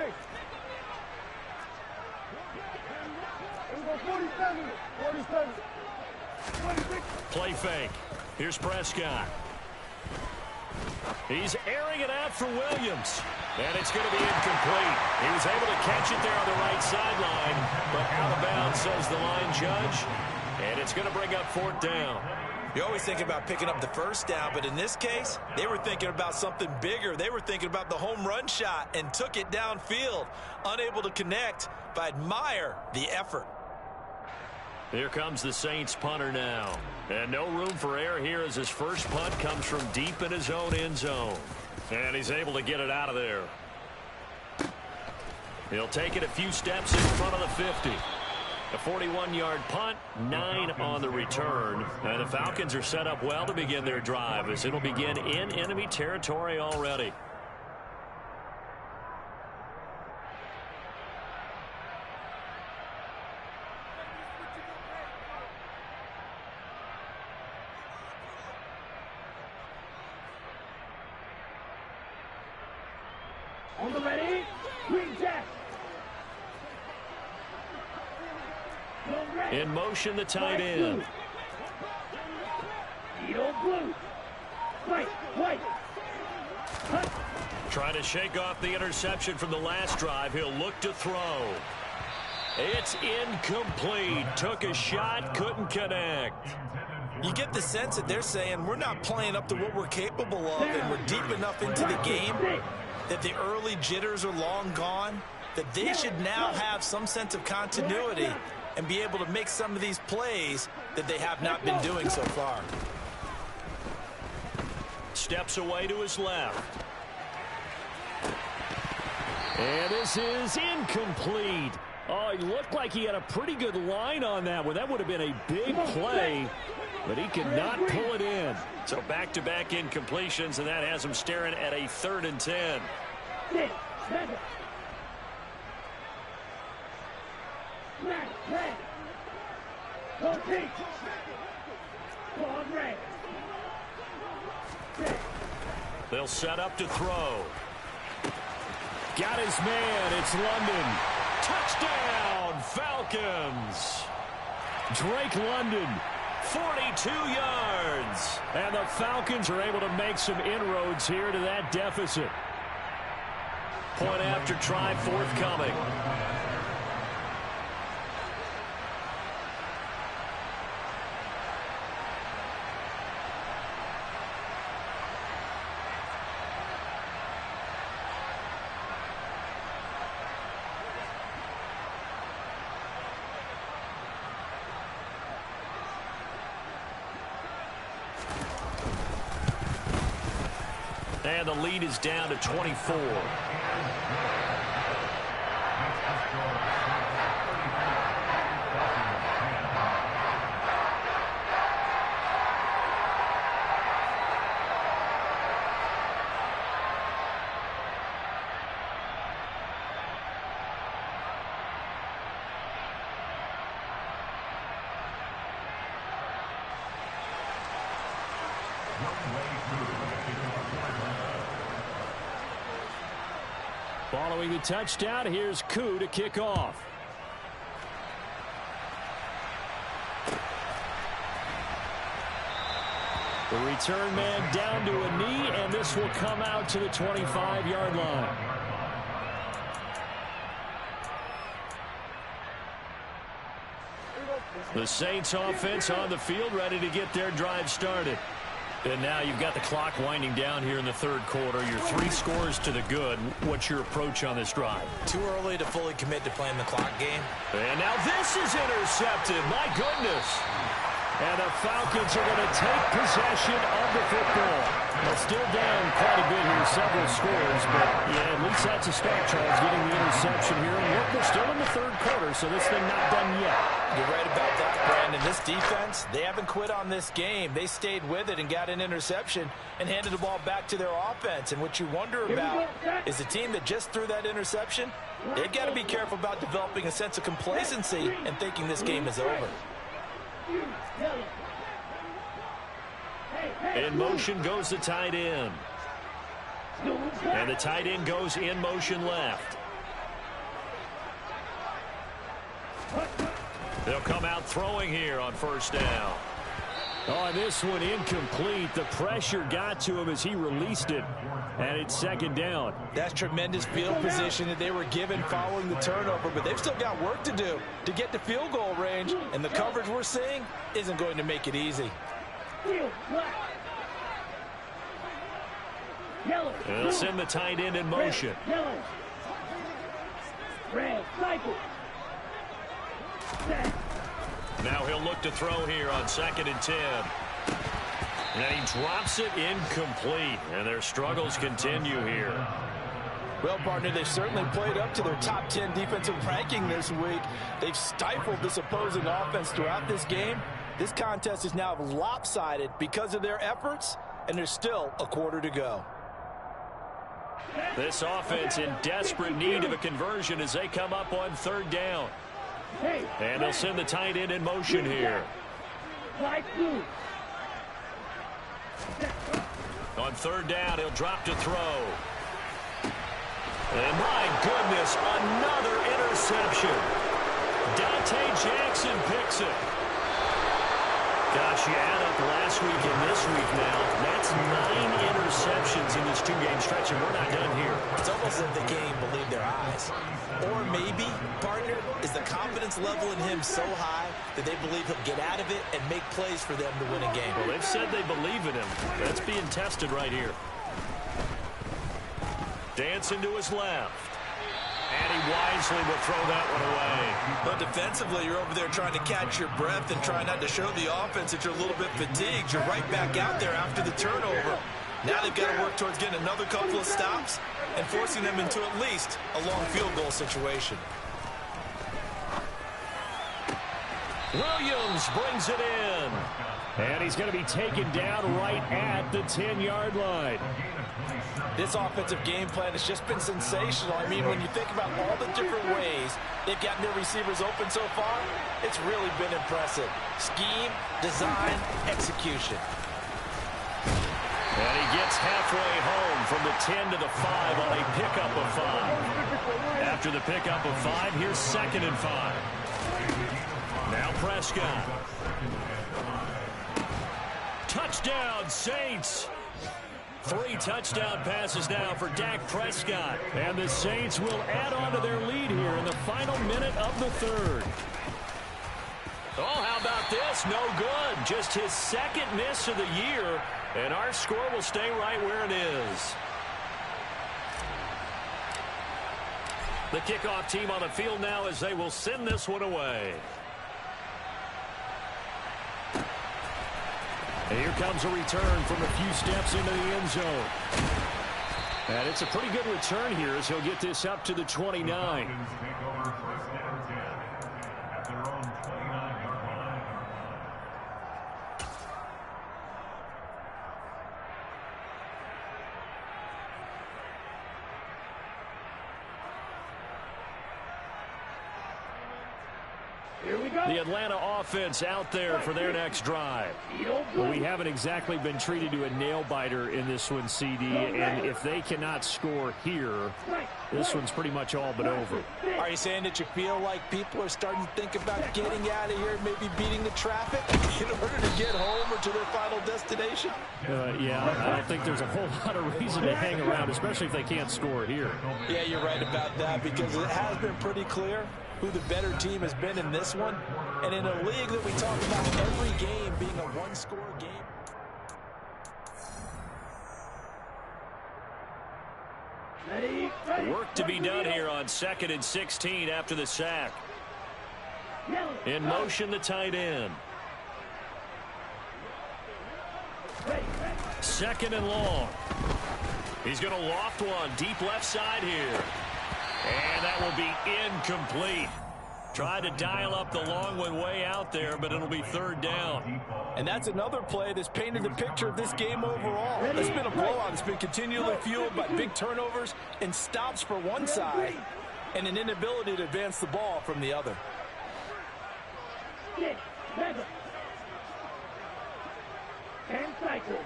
Here we go, 47, 47. 26. Play fake. Here's Prescott. He's airing it out for Williams. And it's going to be incomplete. He was able to catch it there on the right sideline, but out of bounds, says the line judge. And it's going to bring up 4th down. You always think about picking up the first down, but in this case, they were thinking about something bigger. They were thinking about the home run shot and took it downfield. Unable to connect, but I admire the effort. Here comes the Saints punter now. And no room for error here as his first punt comes from deep in his own end zone. And he's able to get it out of there. He'll take it a few steps in front of the 50. A 41-yard punt, 9 on the return. And the Falcons are set up well to begin their drive as it'll begin in enemy territory already. On the ready, green jack. In motion, the tight end. Edo blue. White. Trying to shake off the interception from the last drive. He'll look to throw. It's incomplete. Took a shot, couldn't connect. You get the sense that they're saying we're not playing up to what we're capable of, and we're deep enough into the game that the early jitters are long gone, that they should now have some sense of continuity and be able to make some of these plays that they have not been doing so far. Steps away to his left. And this is incomplete. Oh, he looked like he had a pretty good line on that one. That would have been a big play, but he could not pull it in. So back-to-back incompletions, and that has him staring at a 3rd and 10. They'll set up to throw. Got his man. It's London. Touchdown, Falcons. Drake London, 42 yards. And the Falcons are able to make some inroads here to that deficit. Point after try forthcoming. And the lead is down to 24. Following the touchdown, here's Koo to kick off. The return man down to a knee, and this will come out to the 25-yard line. The Saints offense on the field, ready to get their drive started. And now you've got the clock winding down here in the third quarter. Your 3 scores to the good. What's your approach on this drive? Too early to fully commit to playing the clock game. And now this is intercepted. My goodness. And the Falcons are going to take possession of the football. They're still down quite a bit here, several scores. But, yeah, at least that's a start, Charles, getting the interception here. And look, we're still in the third quarter, so this thing not done yet. You're right about that, Brandon. This defense, they haven't quit on this game. They stayed with it and got an interception and handed the ball back to their offense. And what you wonder about is the team that just threw that interception, they've got to be careful about developing a sense of complacency and thinking this game is over. In motion goes the tight end. And the tight end goes in motion left. They'll come out throwing here on first down. Oh, this one incomplete. The pressure got to him as he released it. And it's second down. That's tremendous field position that they were given following the turnover, but they've still got work to do to get to field goal range, and the coverage we're seeing isn't going to make it easy. They'll send the tight end in motion. Now he'll look to throw here on 2nd and 10. And he drops it incomplete. And their struggles continue here. Well, partner, they've certainly played up to their top 10 defensive ranking this week. They've stifled this opposing offense throughout this game. This contest is now lopsided because of their efforts, and there's still a quarter to go. This offense in desperate need of a conversion as they come up on 3rd down. And they'll send the tight end in motion here. On 3rd down, he'll drop to throw. And my goodness, another interception. Dante Jackson picks it. Gosh, you add up last week and this week now. That's 9 interceptions in this 2-game stretch, and we're not done here. It's almost as if the game believed their eyes. Or maybe, partner, is the confidence level in him so high that they believe he'll get out of it and make plays for them to win a game. Well, they've said they believe in him. That's being tested right here. Dancing to his left. And he wisely will throw that one away. But defensively, you're over there trying to catch your breath and try not to show the offense that you're a little bit fatigued. You're right back out there after the turnover. Now they've got to work towards getting another couple of stops and forcing them into at least a long field goal situation. Williams brings it in. And he's going to be taken down right at the 10-yard line. This offensive game plan has just been sensational. I mean, when you think about all the different ways they've gotten their receivers open so far, it's really been impressive. Scheme, design, execution. And he gets halfway home from the 10 to the 5 on a pickup of 5. After the pickup of 5, here's 2nd and 5. Now Prescott. Touchdown, Saints. 3 touchdown passes now for Dak Prescott. And the Saints will add on to their lead here in the final minute of the third. Oh, how about this? No good. Just his second miss of the year. And our score will stay right where it is. The kickoff team on the field now as they will send this one away. And here comes a return from a few steps into the end zone. And it's a pretty good return here as he'll get this up to the 29. The Atlanta offense out there for their next drive. Well, we haven't exactly been treated to a nail-biter in this one, CD, and if they cannot score here, this one's pretty much all but over. Are you saying that you feel like people are starting to think about getting out of here, maybe beating the traffic in order to get home or to their final destination? Yeah, I don't think there's a whole lot of reason to hang around, especially if they can't score here. Yeah, you're right about that because it has been pretty clear who the better team has been in this one. And in a league that we talk about every game being a one-score game. Work to be done here on 2nd and 16 after the sack. In motion, the tight end. 2nd and long. He's going to loft one deep left side here. And that will be incomplete. Tried to dial up the long one way out there, but it'll be 3rd down. And that's another play that's painted the picture of this game overall. It's been a blowout. It's been continually fueled by big turnovers and stops for one side and an inability to advance the ball from the other. And cycle.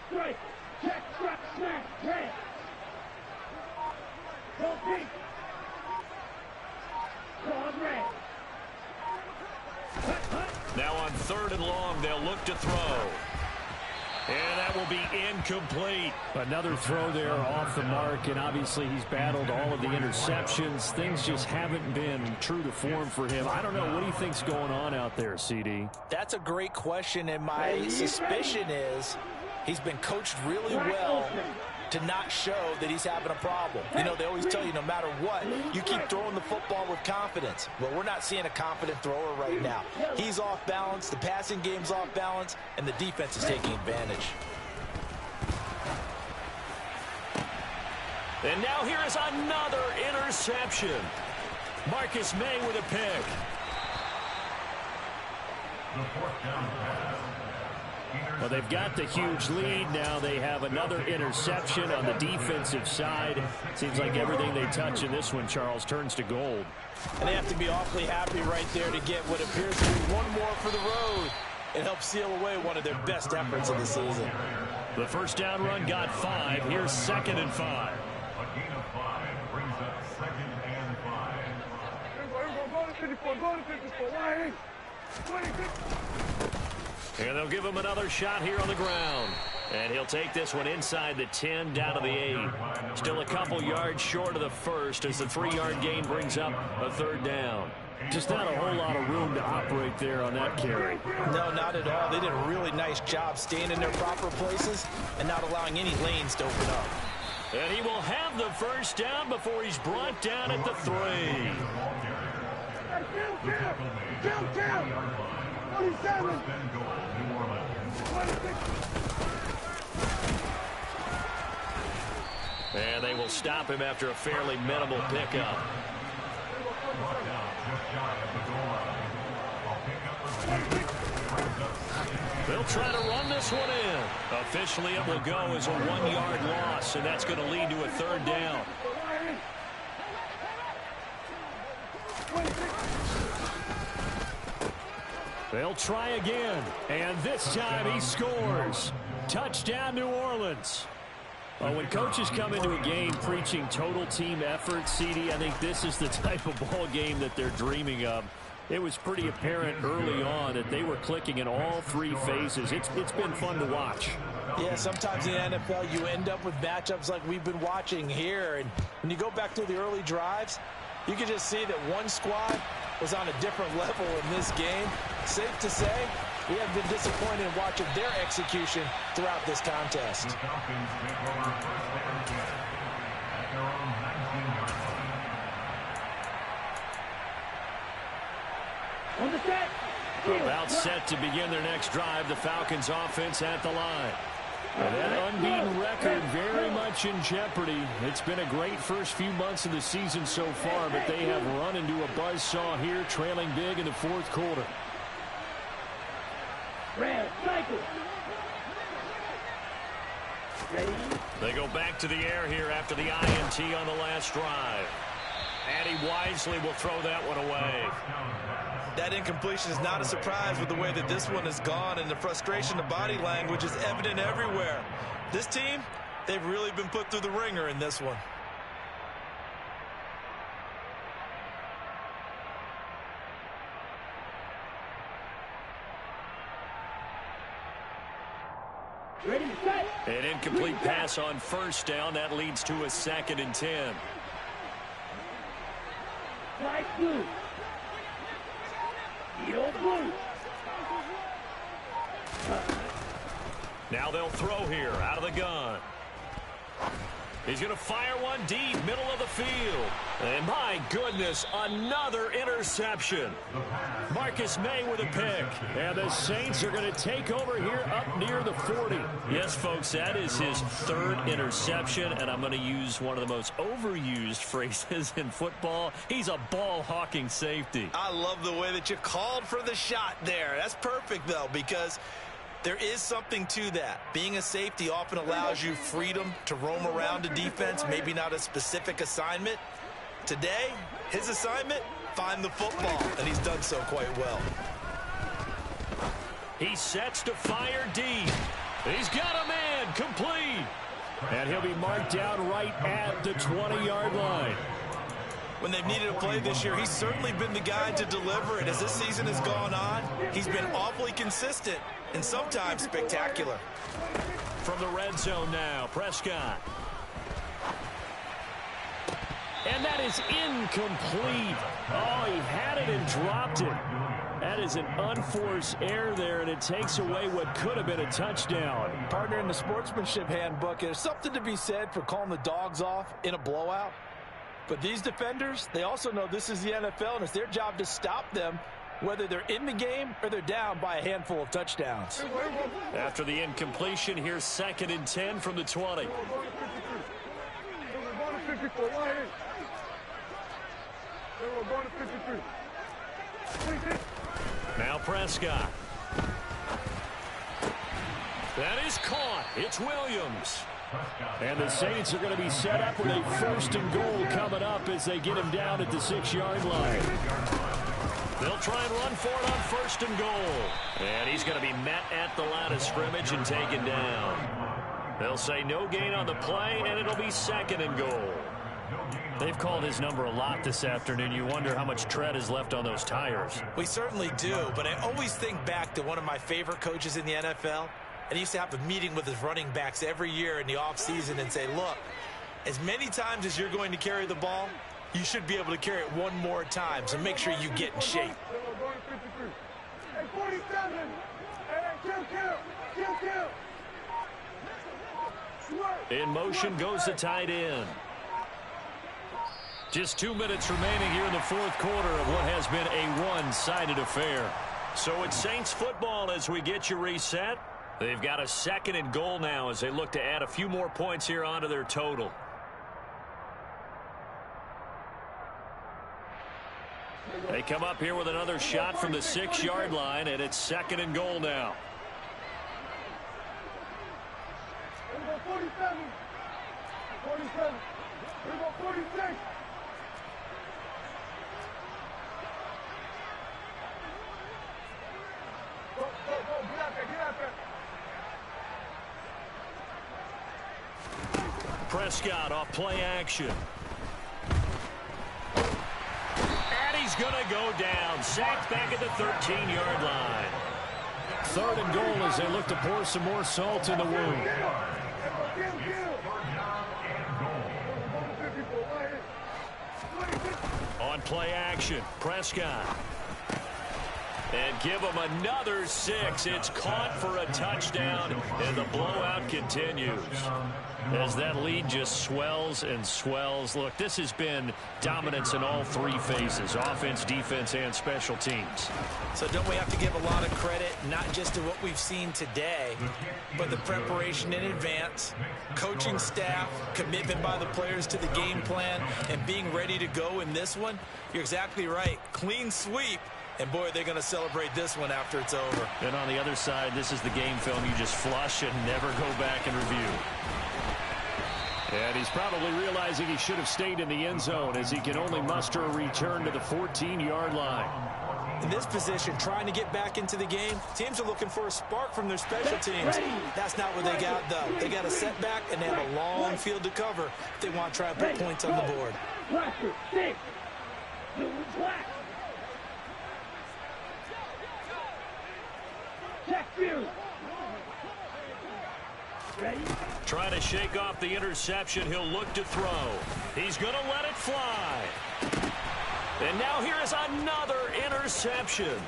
Strike, check, strap, smash, red. Go deep. Cross red. Now on 3rd and long, they'll look to throw. And that will be incomplete. Another throw there off the mark, and obviously he's battled all of the interceptions. Things just haven't been true to form for him. I don't know what he thinks going on out there, CD. That's a great question, and my suspicion is he's been coached really well to not show that he's having a problem. You know, they always tell you no matter what, you keep throwing the football with confidence. Well, we're not seeing a confident thrower right now. He's off balance, the passing game's off balance, and the defense is taking advantage. And now here is another interception. Marcus May with a pick. The 4th down pass. Well, they've got the huge lead. Now they have another interception on the defensive side. Seems like everything they touch in this one, Charles, turns to gold. And they have to be awfully happy right there to get what appears to be one more for the road. It helps seal away one of their best efforts of the season. The 1st down run got 5. Here's 2nd and 5. A gain of 5 brings up 2nd and 5. Go to 54, go to 54, wide. 26. And they'll give him another shot here on the ground. And he'll take this one inside the 10, down to the 8. Still a couple yards short of the first as the 3-yard gain brings up a 3rd down. Just not a whole lot of room to operate there on that carry. No, not at all. They did a really nice job staying in their proper places and not allowing any lanes to open up. And he will have the 1st down before he's brought down at the 3. Count. 47. And they will stop him after a fairly minimal pickup. They'll try to run this one in. Officially, it will go as a 1-yard loss, and that's going to lead to a 3rd down. They'll try again, and this time he scores. Touchdown, New Orleans. Well, when coaches come into a game preaching total team effort, CD, I think this is the type of ball game that they're dreaming of. It was pretty apparent early on that they were clicking in all three phases. It's been fun to watch. Yeah, sometimes in the NFL you end up with matchups like we've been watching here. And when you go back to the early drives, you can just see that one squad was on a different level in this game. Safe to say, we have been disappointed in watching their execution throughout this contest. The Falcons take over first down at their own 19-yard line. About set to begin their next drive, the Falcons offense at the line. And that unbeaten record very much in jeopardy. It's been a great first few months of the season so far, but they have run into a buzzsaw here, trailing big in the fourth quarter. They go back to the air here after the INT on the last drive. And he wisely will throw that one away. That incompletion is not a surprise with the way that this one has gone, and the frustration, the body language is evident everywhere. This team, they've really been put through the ringer in this one. An incomplete pass on first down. That leads to a 2nd and 10. Now they'll throw here out of the gun. He's going to fire one deep, middle of the field. And my goodness, another interception. Marcus May with a pick. And the Saints are going to take over here up near the 40. Yes, folks, that is his 3rd interception. And I'm going to use one of the most overused phrases in football. He's a ball-hawking safety. I love the way that you called for the shot there. That's perfect, though, because there is something to that. Being a safety often allows you freedom to roam around a defense, maybe not a specific assignment. Today, his assignment, find the football, and he's done so quite well. He sets to fire deep. He's got a man, complete. And he'll be marked down right at the 20-yard line. When they've needed a play this year, he's certainly been the guy to deliver it. As this season has gone on, he's been awfully consistent and sometimes spectacular. From the red zone now, Prescott. And that is incomplete. Oh, he had it and dropped it. That is an unforced error there, and it takes away what could have been a touchdown. Partner, in the sportsmanship handbook, there's something to be said for calling the dogs off in a blowout. But these defenders, they also know this is the NFL, and it's their job to stop them, whether they're in the game or they're down by a handful of touchdowns. After the incompletion, here's 2nd and 10 from the 20. Now Prescott. That is caught. It's Williams. And the Saints are going to be set up with a 1st and goal coming up as they get him down at the 6-yard line. They'll try and run for it on 1st and goal. And he's going to be met at the line of scrimmage and taken down. They'll say no gain on the play, and it'll be 2nd and goal. They've called his number a lot this afternoon. You wonder how much tread is left on those tires. We certainly do, but I always think back to one of my favorite coaches in the NFL. And he used to have a meeting with his running backs every year in the offseason and say, look, as many times as you're going to carry the ball, you should be able to carry it one more time, so make sure you get in shape. In motion goes the tight end. Just 2 minutes remaining here in the fourth quarter of what has been a one-sided affair. So it's Saints football as we get you reset. They've got a 2nd and goal now as they look to add a few more points here onto their total. They come up here with another shot from the 6-yard line, and it's 2nd and goal now. 47. 46. Go, get out there. Prescott off play action. And he's is going to go down. Sacked back at the 13-yard line. 3rd and goal as they look to pour some more salt in the wound. On play action, Prescott. And give him another 6. It's caught for a touchdown, and the blowout continues. As that lead just swells and swells. Look, this has been dominance in all 3 phases, offense, defense, and special teams. So don't we have to give a lot of credit, not just to what we've seen today, but the preparation in advance, coaching staff, commitment by the players to the game plan, and being ready to go in this one? You're exactly right. Clean sweep. And, boy, they're going to celebrate this one after it's over. And on the other side, this is the game film you just flush and never go back and review. And he's probably realizing he should have stayed in the end zone as he can only muster a return to the 14-yard line. In this position, trying to get back into the game, teams are looking for a spark from their special teams. That's not what they got, though. They got a setback, and they have a long field to cover if they want to try and put points on the board. Trying to shake off the interception. He'll look to throw. He's going to let it fly. And now here is another interception.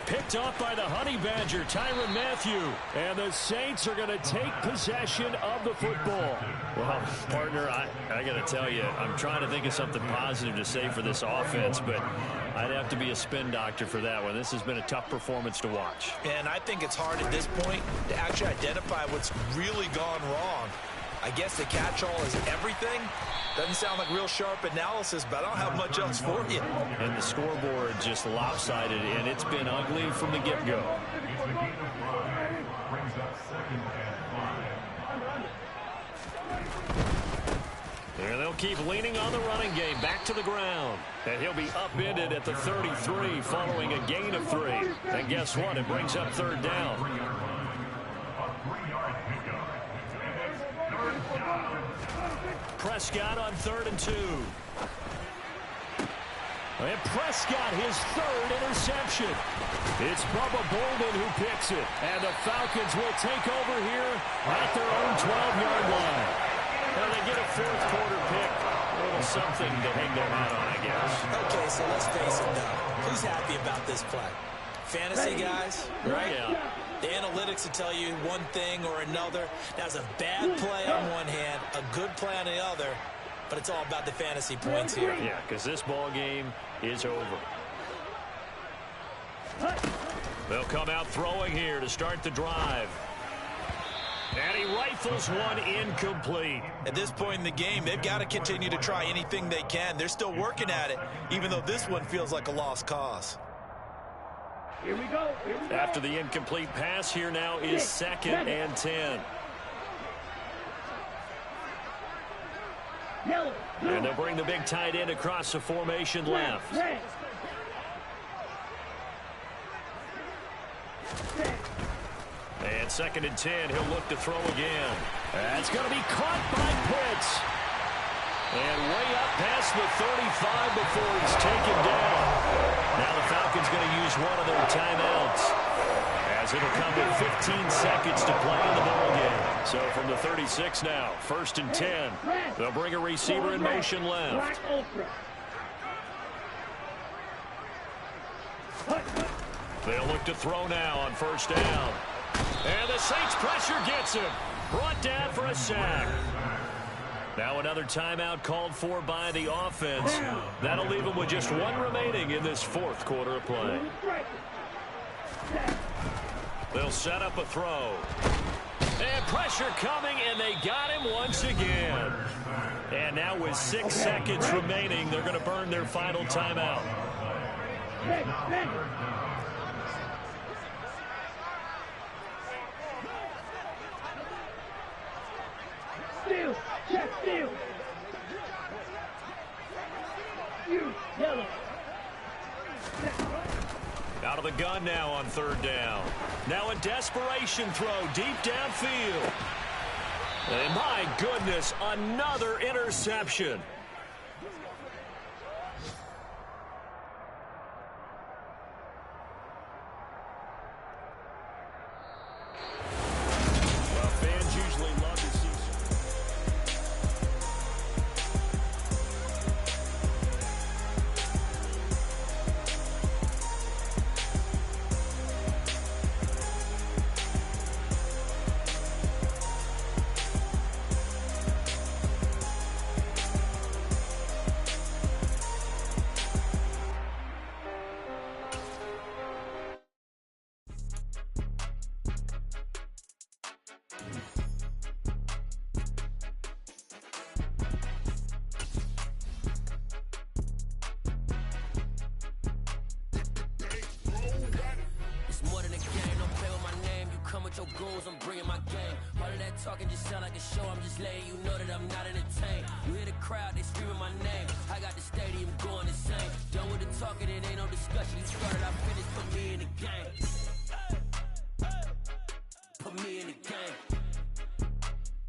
Picked off by the Honey Badger, Tyrann Mathieu. And the Saints are going to take possession of the football. Well, partner, I got to tell you, I'm trying to think of something positive to say for this offense, but I'd have to be a spin doctor for that one. This has been a tough performance to watch. And I think it's hard at this point to actually identify what's really gone wrong. I guess the catch-all is everything. Doesn't sound like real sharp analysis, but I don't have much else for you. And the scoreboard just lopsided, and it's been ugly from the get-go. And they'll keep leaning on the running game. Back to the ground. And he'll be upended at the 33 following a gain of 3. And guess what? It brings up 3rd down. Prescott on 3rd and 2. And Prescott, his 3rd interception. It's Bubba Bolden who picks it. And the Falcons will take over here at their own 12-yard line. And they get a 4th quarter pick. A little something to hang their hat on, I guess. Okay, so let's face it, though. Who's happy about this play? Fantasy guys, right? Yeah. The analytics will tell you one thing or another. That's a bad play on one hand, a good play on the other, but it's all about the fantasy points here. Yeah, because this ball game is over. They'll come out throwing here to start the drive. And he rifles one incomplete. At this point in the game, they've got to continue to try anything they can. They're still working at it, even though this one feels like a lost cause. Here we go. After the incomplete pass, here now is 2nd and 10. And they'll bring the big tight end across the formation left. And 2nd and 10, he'll look to throw again. That's going to be caught by Pitts. And way up past the 35 before he's taken down. Now the Falcons going to use one of their timeouts, as it'll come with 15 seconds to play in the ball game. So from the 36 now, 1st and 10. They'll bring a receiver in motion left. They'll look to throw now on 1st down. And the Saints pressure gets him. Brought down for a sack. Now another timeout called for by the offense. That'll leave them with just 1 remaining in this 4th quarter of play. They'll set up a throw. And pressure coming, and they got him once again. And now with 6 seconds remaining, they're going to burn their final timeout. Steal! Check steal! You, yellow! Out of the gun now on 3rd down. Now a desperation throw deep downfield. And my goodness, another interception. your goons, I'm bringing my game. All of that talking just sound like a show, I'm just letting you know that I'm not entertained. You hear the crowd, they screaming my name. I got the stadium going insane. Done with the talking, it ain't no discussion. You started, I finished, put me in the game. Put me in the game.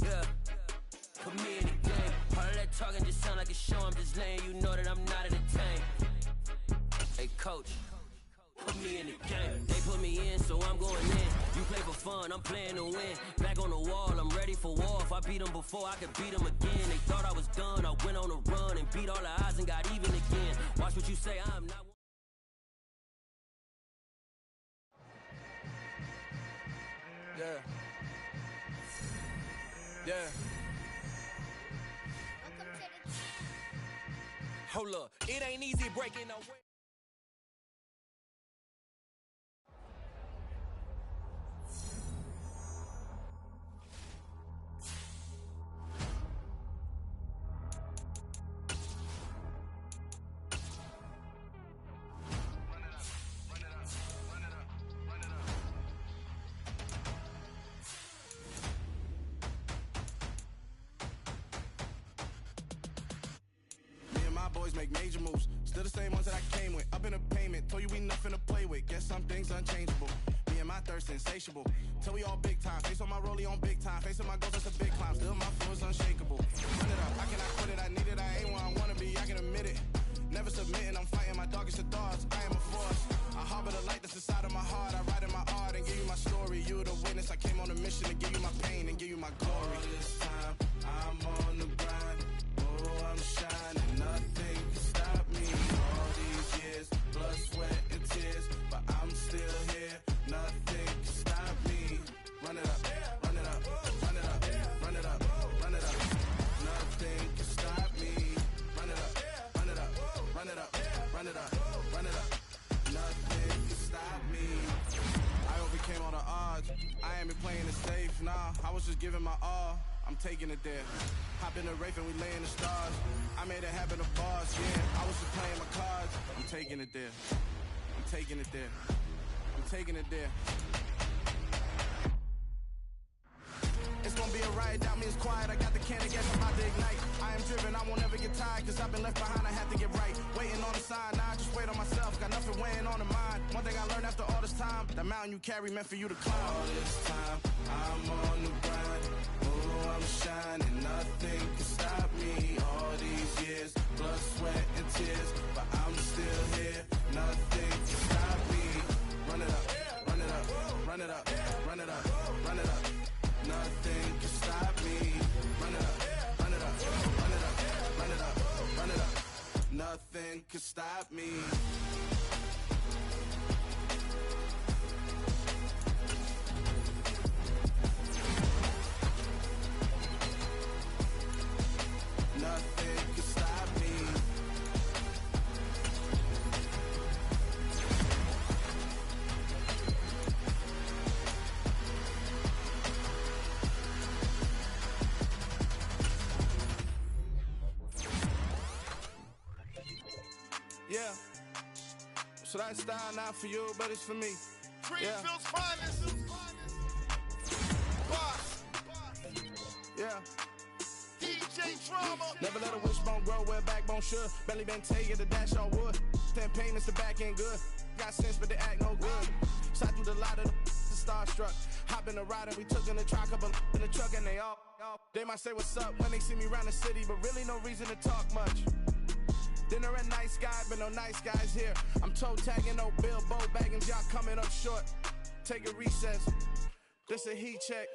Yeah, put me in the game. All of that talking just sound like a show, I'm just letting you know that I'm not entertained. Hey coach, put me in the game. They put me in, so I'm going in. You play for fun, I'm playing to win. Back on the wall, I'm ready for war. If I beat them before, I could beat them again. They thought I was done, I went on a run and beat all the odds and got even again. Watch what you say, I'm not. Yeah. Yeah. Hold up, it ain't easy breaking away. Boys make major moves, still the same ones that I came with. Up in a payment, told you we nothing to play with. Guess some things unchangeable. Me and my thirst insatiable. Till we all big time. Face on my rollie on big time. Facing my goals, that's a big climb. Still my flow is unshakable. Run it up, I cannot quit it. I need it, I ain't where I wanna be. I can admit it. Never submitting, I'm fighting my darkest of thoughts. I am a force. I harbor the light that's inside of my heart. I write in my art and give you my story. You the witness. I came on a mission to give you my pain and give you my glory. All this time, I'm on the grind. Oh, I'm shining. Nothing can stop me. All these years, blood, sweat, and tears, but I'm still here. Nothing can stop me. Run it up, run it up, run it up, run it up, run it up. Nothing can stop me. Run it up, run it up, run it up, run it up, run it up. Nothing can stop me. I overcame all the odds. I ain't been playing it safe, nah. I was just giving my all. I'm taking it there. Hop in the Wraith and we lay in the stars. I made it happen to bars, yeah. I was just playing my cards. I'm taking it there. I'm taking it there. I'm taking it there. It's gonna be a riot, doubt me it's quiet. I got the can of gas, I'm about to ignite. I am driven, I won't ever get tired, cause I've been left behind, I have to get right. Waiting on the sign, now I just wait on myself. Got nothing weighing on the mind. One thing I learned after all this time, that mountain you carry meant for you to climb. All this time, I'm on the grind. Oh, I'm shining, nothing can stop me. All these years, blood, sweat, and tears, but I'm still here. Nothing can stop me. Run it up, run it up, run it up, run it up, run it up. Nothing can stop me. Run it up, run it up, run it up, run it up, run it up. Nothing can stop me. Nothing can stop me. Yeah. So that style not for you, but it's for me. Greenfield's finest. Boss. Yeah. DJ Drama. Never let a wishbone grow where a backbone should. Belly been taken to dash on wood. 10 payments, the back end good. Got sense, but they act no good. Shot through the lot of the starstruck. Hop in the ride and we took in the truck, couple in the truck and they all. They might say what's up when they see me around the city, but really no reason to talk much. Dinner at Nice Guy, but no nice guys here. I'm toe tagging, no Bilbo baggins, y'all coming up short. Take a recess. This a heat check.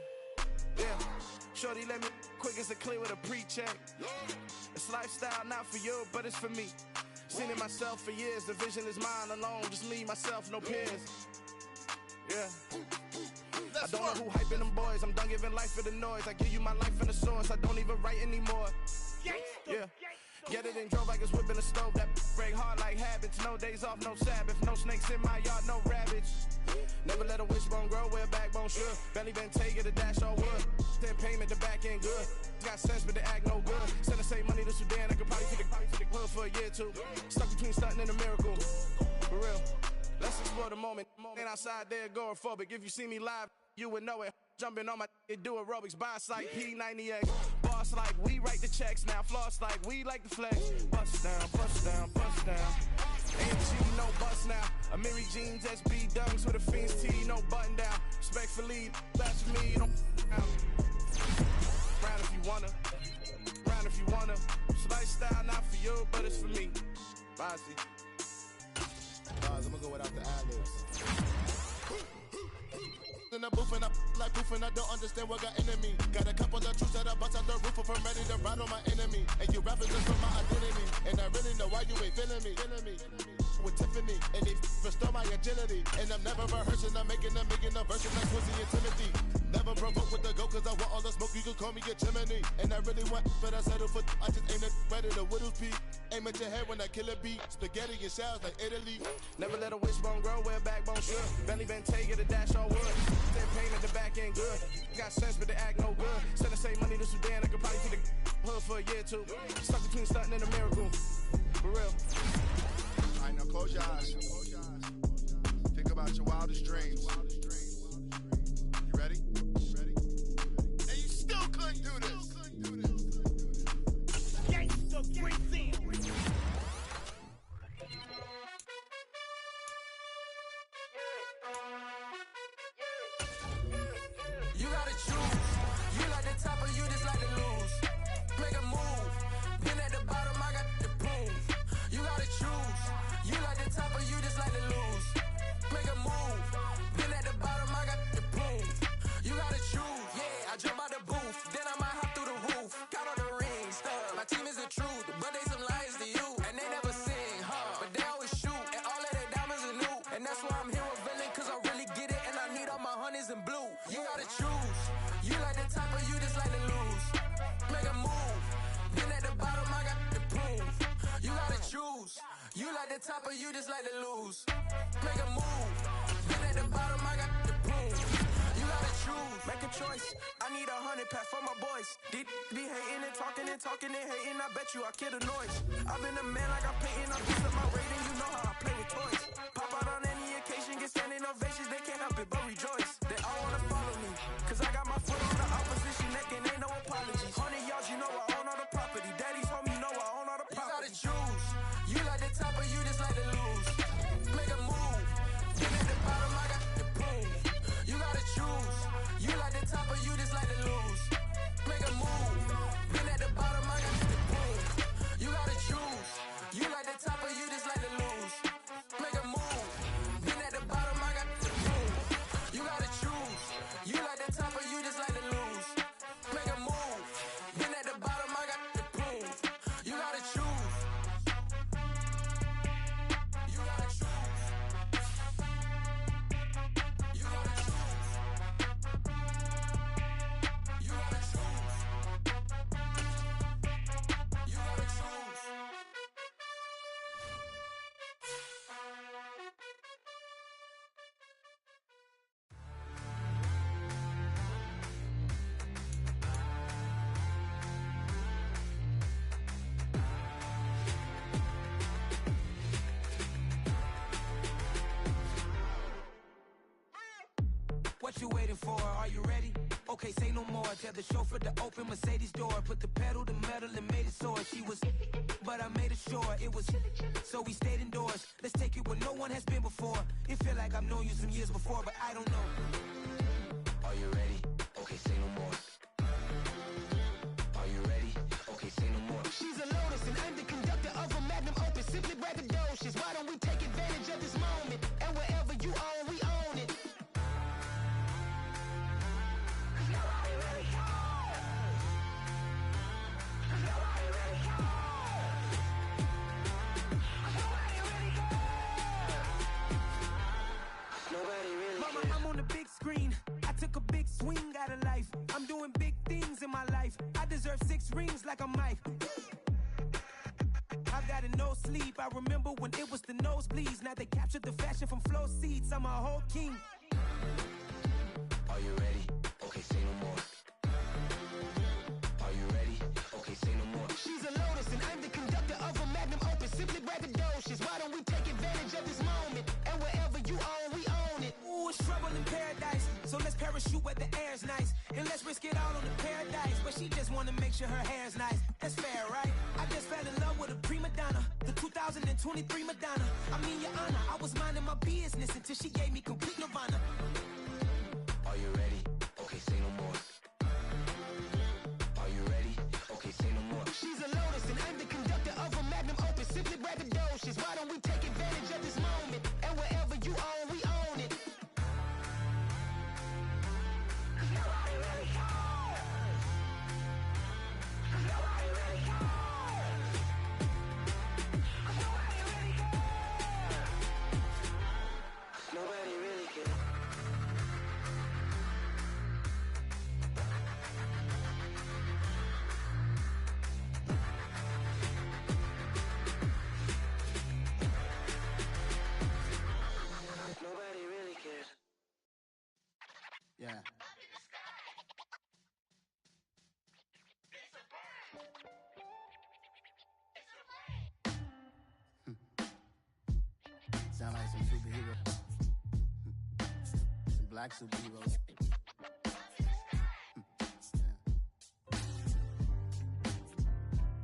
Yeah. Shorty let me quick as a clear with a pre-check. It's lifestyle not for you, but it's for me. Seen it myself for years. The vision is mine alone. Just me, myself, no peers. Yeah. I don't know who hyping them boys. I'm done giving life for the noise. I give you my life in the source. I don't even write anymore. Yeah. Get it and drove like it's whipping a stove. That break hard like habits. No days off, no Sabbath. No snakes in my yard, no rabbits. Never let a wishbone grow where a backbone should. Belly been taken to dash on wood. 10 payment, the back end good. Got sense, but they act no good. Send the same money to Sudan. I could probably take the hood for a year or two. Stuck between stunting and a miracle. For real. Let's explore the moment. Ain't outside there agoraphobic. If you see me live, you would know it. Jumping on my do aerobics, boss like P90X. Boss like we write the checks now. Floss like we like the flex. Bust down, bust down, bust down. AMG, no bust now. Amiri jeans, SB dunks with a Fiends T, no button down. Respectfully, that's for me, don't round if you wanna. Round if you wanna. It's lifestyle, not for you, but it's for me. Bossy. I'm gonna go without the ad-libs. In the booth and I like poof and I don't understand what got into me. Got a couple of troops that I bust out the roof if I'm ready to ride on my enemy. And you rappers just for my identity. And I really know why you ain't feeling me. With Tiffany and they restore my agility. And I'm never rehearsing, I'm making a version like Swizzy and Timothy. Never provoke with the go cause I want all the smoke, you can call me a Gemini. And I really want, but I settle for I just aim it ready to whittle pea. Aim at your head when I kill a beat. Spaghetti and shells like Italy. Never let a wishbone grow where a backbone should. Bentley Bentayga, the dash all wood. That pain at the back ain't good. Got sense but they act no good. Send to save money to Sudan, I could probably see the hood for a year or two. Stuck between stunting and a miracle. For real. Alright, now close your eyes. Think about your wildest dreams. You ready? And you still couldn't do this. Gangsta Brazil. You gotta choose. You like the top or you just like to lose. Make a move. Been at the bottom, I got the proof. You gotta choose. You like the top or you just like to lose. Make a move. Been at the bottom, I got the proof. You gotta choose. Yeah, I jump out the booth. Then I might hop through the roof. Count all the rings. My team is the truth, but they some liars to you. And they never sing, but they always shoot. And all of their diamonds are new. And that's why I'm here with villain, cause I really get it. And I need all my honeys in blue. You gotta choose. You like the top or you just like to lose. Make a move. Been at the bottom, I got the proof. You gotta choose. You like the top or you just like to lose. Make a move. Been at the bottom, I got the proof. You gotta choose. Make a choice. I need 100 pack for my boys. Be hating and talking and hating. I bet you I kill the noise. I've been a man like I'm painting. I'm pissing my rating. You know how I play with toys. Pop out on any occasion, get standing ovations. They can't help it but rejoice. They all wanna follow me, cause I got my foot on the opposition neck and ain't no apologies. 100 yards, you know I own all the property. Daddy's home, you know I own all the property. You gotta choose. You like the top or you just like to lose. Make a move. Been at the bottom, I got the proof. You gotta choose. You like the top or you just like to lose. Make a move. Been at the bottom, I got the proof. You gotta choose. You like the top or you just like to lose. Make a move. Been at the bottom, I got the proof. You gotta choose. You like the top or you just like to lose. Make a move. Been at the bottom, I got the proof. You gotta choose. You gotta choose. You gotta choose. You gotta choose. You gotta choose. What you waiting for? Are you ready? Okay, say no more. Tell the chauffeur to open Mercedes door. Put the pedal to metal and made it soar. She was, but I made it sure it was. So we stayed indoors. Let's take it where no one has been before. It feel like I've known you some years before, but I don't know. Are you ready? Okay, say no more. Are you ready? Okay, say no more. She's a Lotus and I'm the conductor of a magnum opus. Simply braggadocious. Why don't we take advantage of this moment? And wherever you own, we own it. Mama, I'm on the big screen. I took a big swing out of life. I'm doing big things in my life. I deserve 6 rings like I'm Mike. I've got a no sleep. I remember when it was the nosebleeds. Now they captured the fashion from flow seats. I'm a whole king. Are you ready? Okay, say no more. Are you ready? Okay, say no more. She's a Lotus and I'm the conductor of a magnum opus. Simply braggadocious. Why don't we take advantage of this moment? And wherever you own, we own it. Ooh, it's trouble in paradise. So let's paradise. parachute where the air's nice. And let's risk it all on the paradise. But she just wanna make sure her hair's nice. That's fair, right? I just fell in love with a prima donna. The 2023 Madonna. I mean, your honor, I was minding my business until she gave me complete nirvana. Are you ready? Okay, say no more. Are you ready? Okay, say no more. She's a lotus and I'm the conductor of a magnum opus. Simply braggadocious. Why don't we take advantage of this moment? And wherever you own, we own it. Cause nobody really cares. Cause nobody really cares. Cause nobody really cares. Nobody really cares. Nobody really cares. Yeah. Sound like some superheroes. Some black superheroes.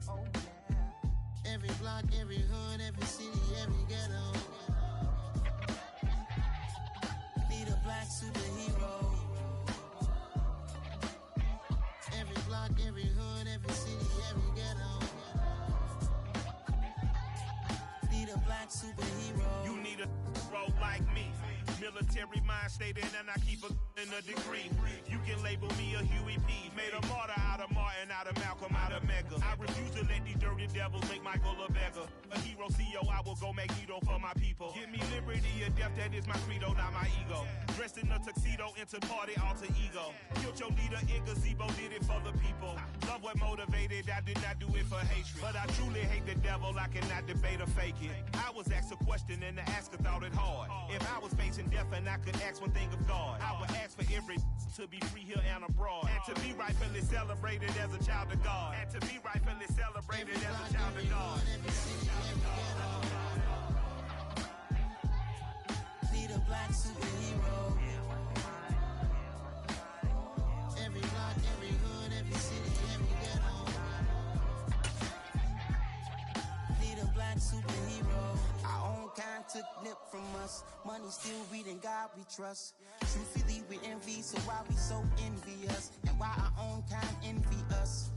Oh, yeah. Every block, every hood, every city, every ghetto. Need a black superhero. Every block, every hood, every city, every ghetto. Need a black superhero. You need a bro like me. Military mind stated, and I keep in a degree. You can label me a Huey P. Made a martyr out of Martin, out of Malcolm, out of Mega. I refuse to let these dirty devils make Michael a beggar. A hero CEO, I will go Magneto for my people. Give me liberty or death, that is my credo, not my ego. Dressed in a tuxedo, into party, alter ego. Killed your leader in gazebo, did it for the people. Love what motivated, I did not do it for hatred. But I truly hate the devil, I cannot debate or fake it. I was asked a question and the asker thought it hard. If I was facing death and I could ask one thing of God, I would ask for every to be free here and abroad. And to be rightfully celebrated as a child of God. And to be rightfully celebrated as a child of God. Need a black superhero. Every block, every hood, every city, every ghetto. Need a black superhero. Our own kind took nip from us. Money still reading God we trust. Truthfully we envy, so why we so envious? And why our own kind envy us?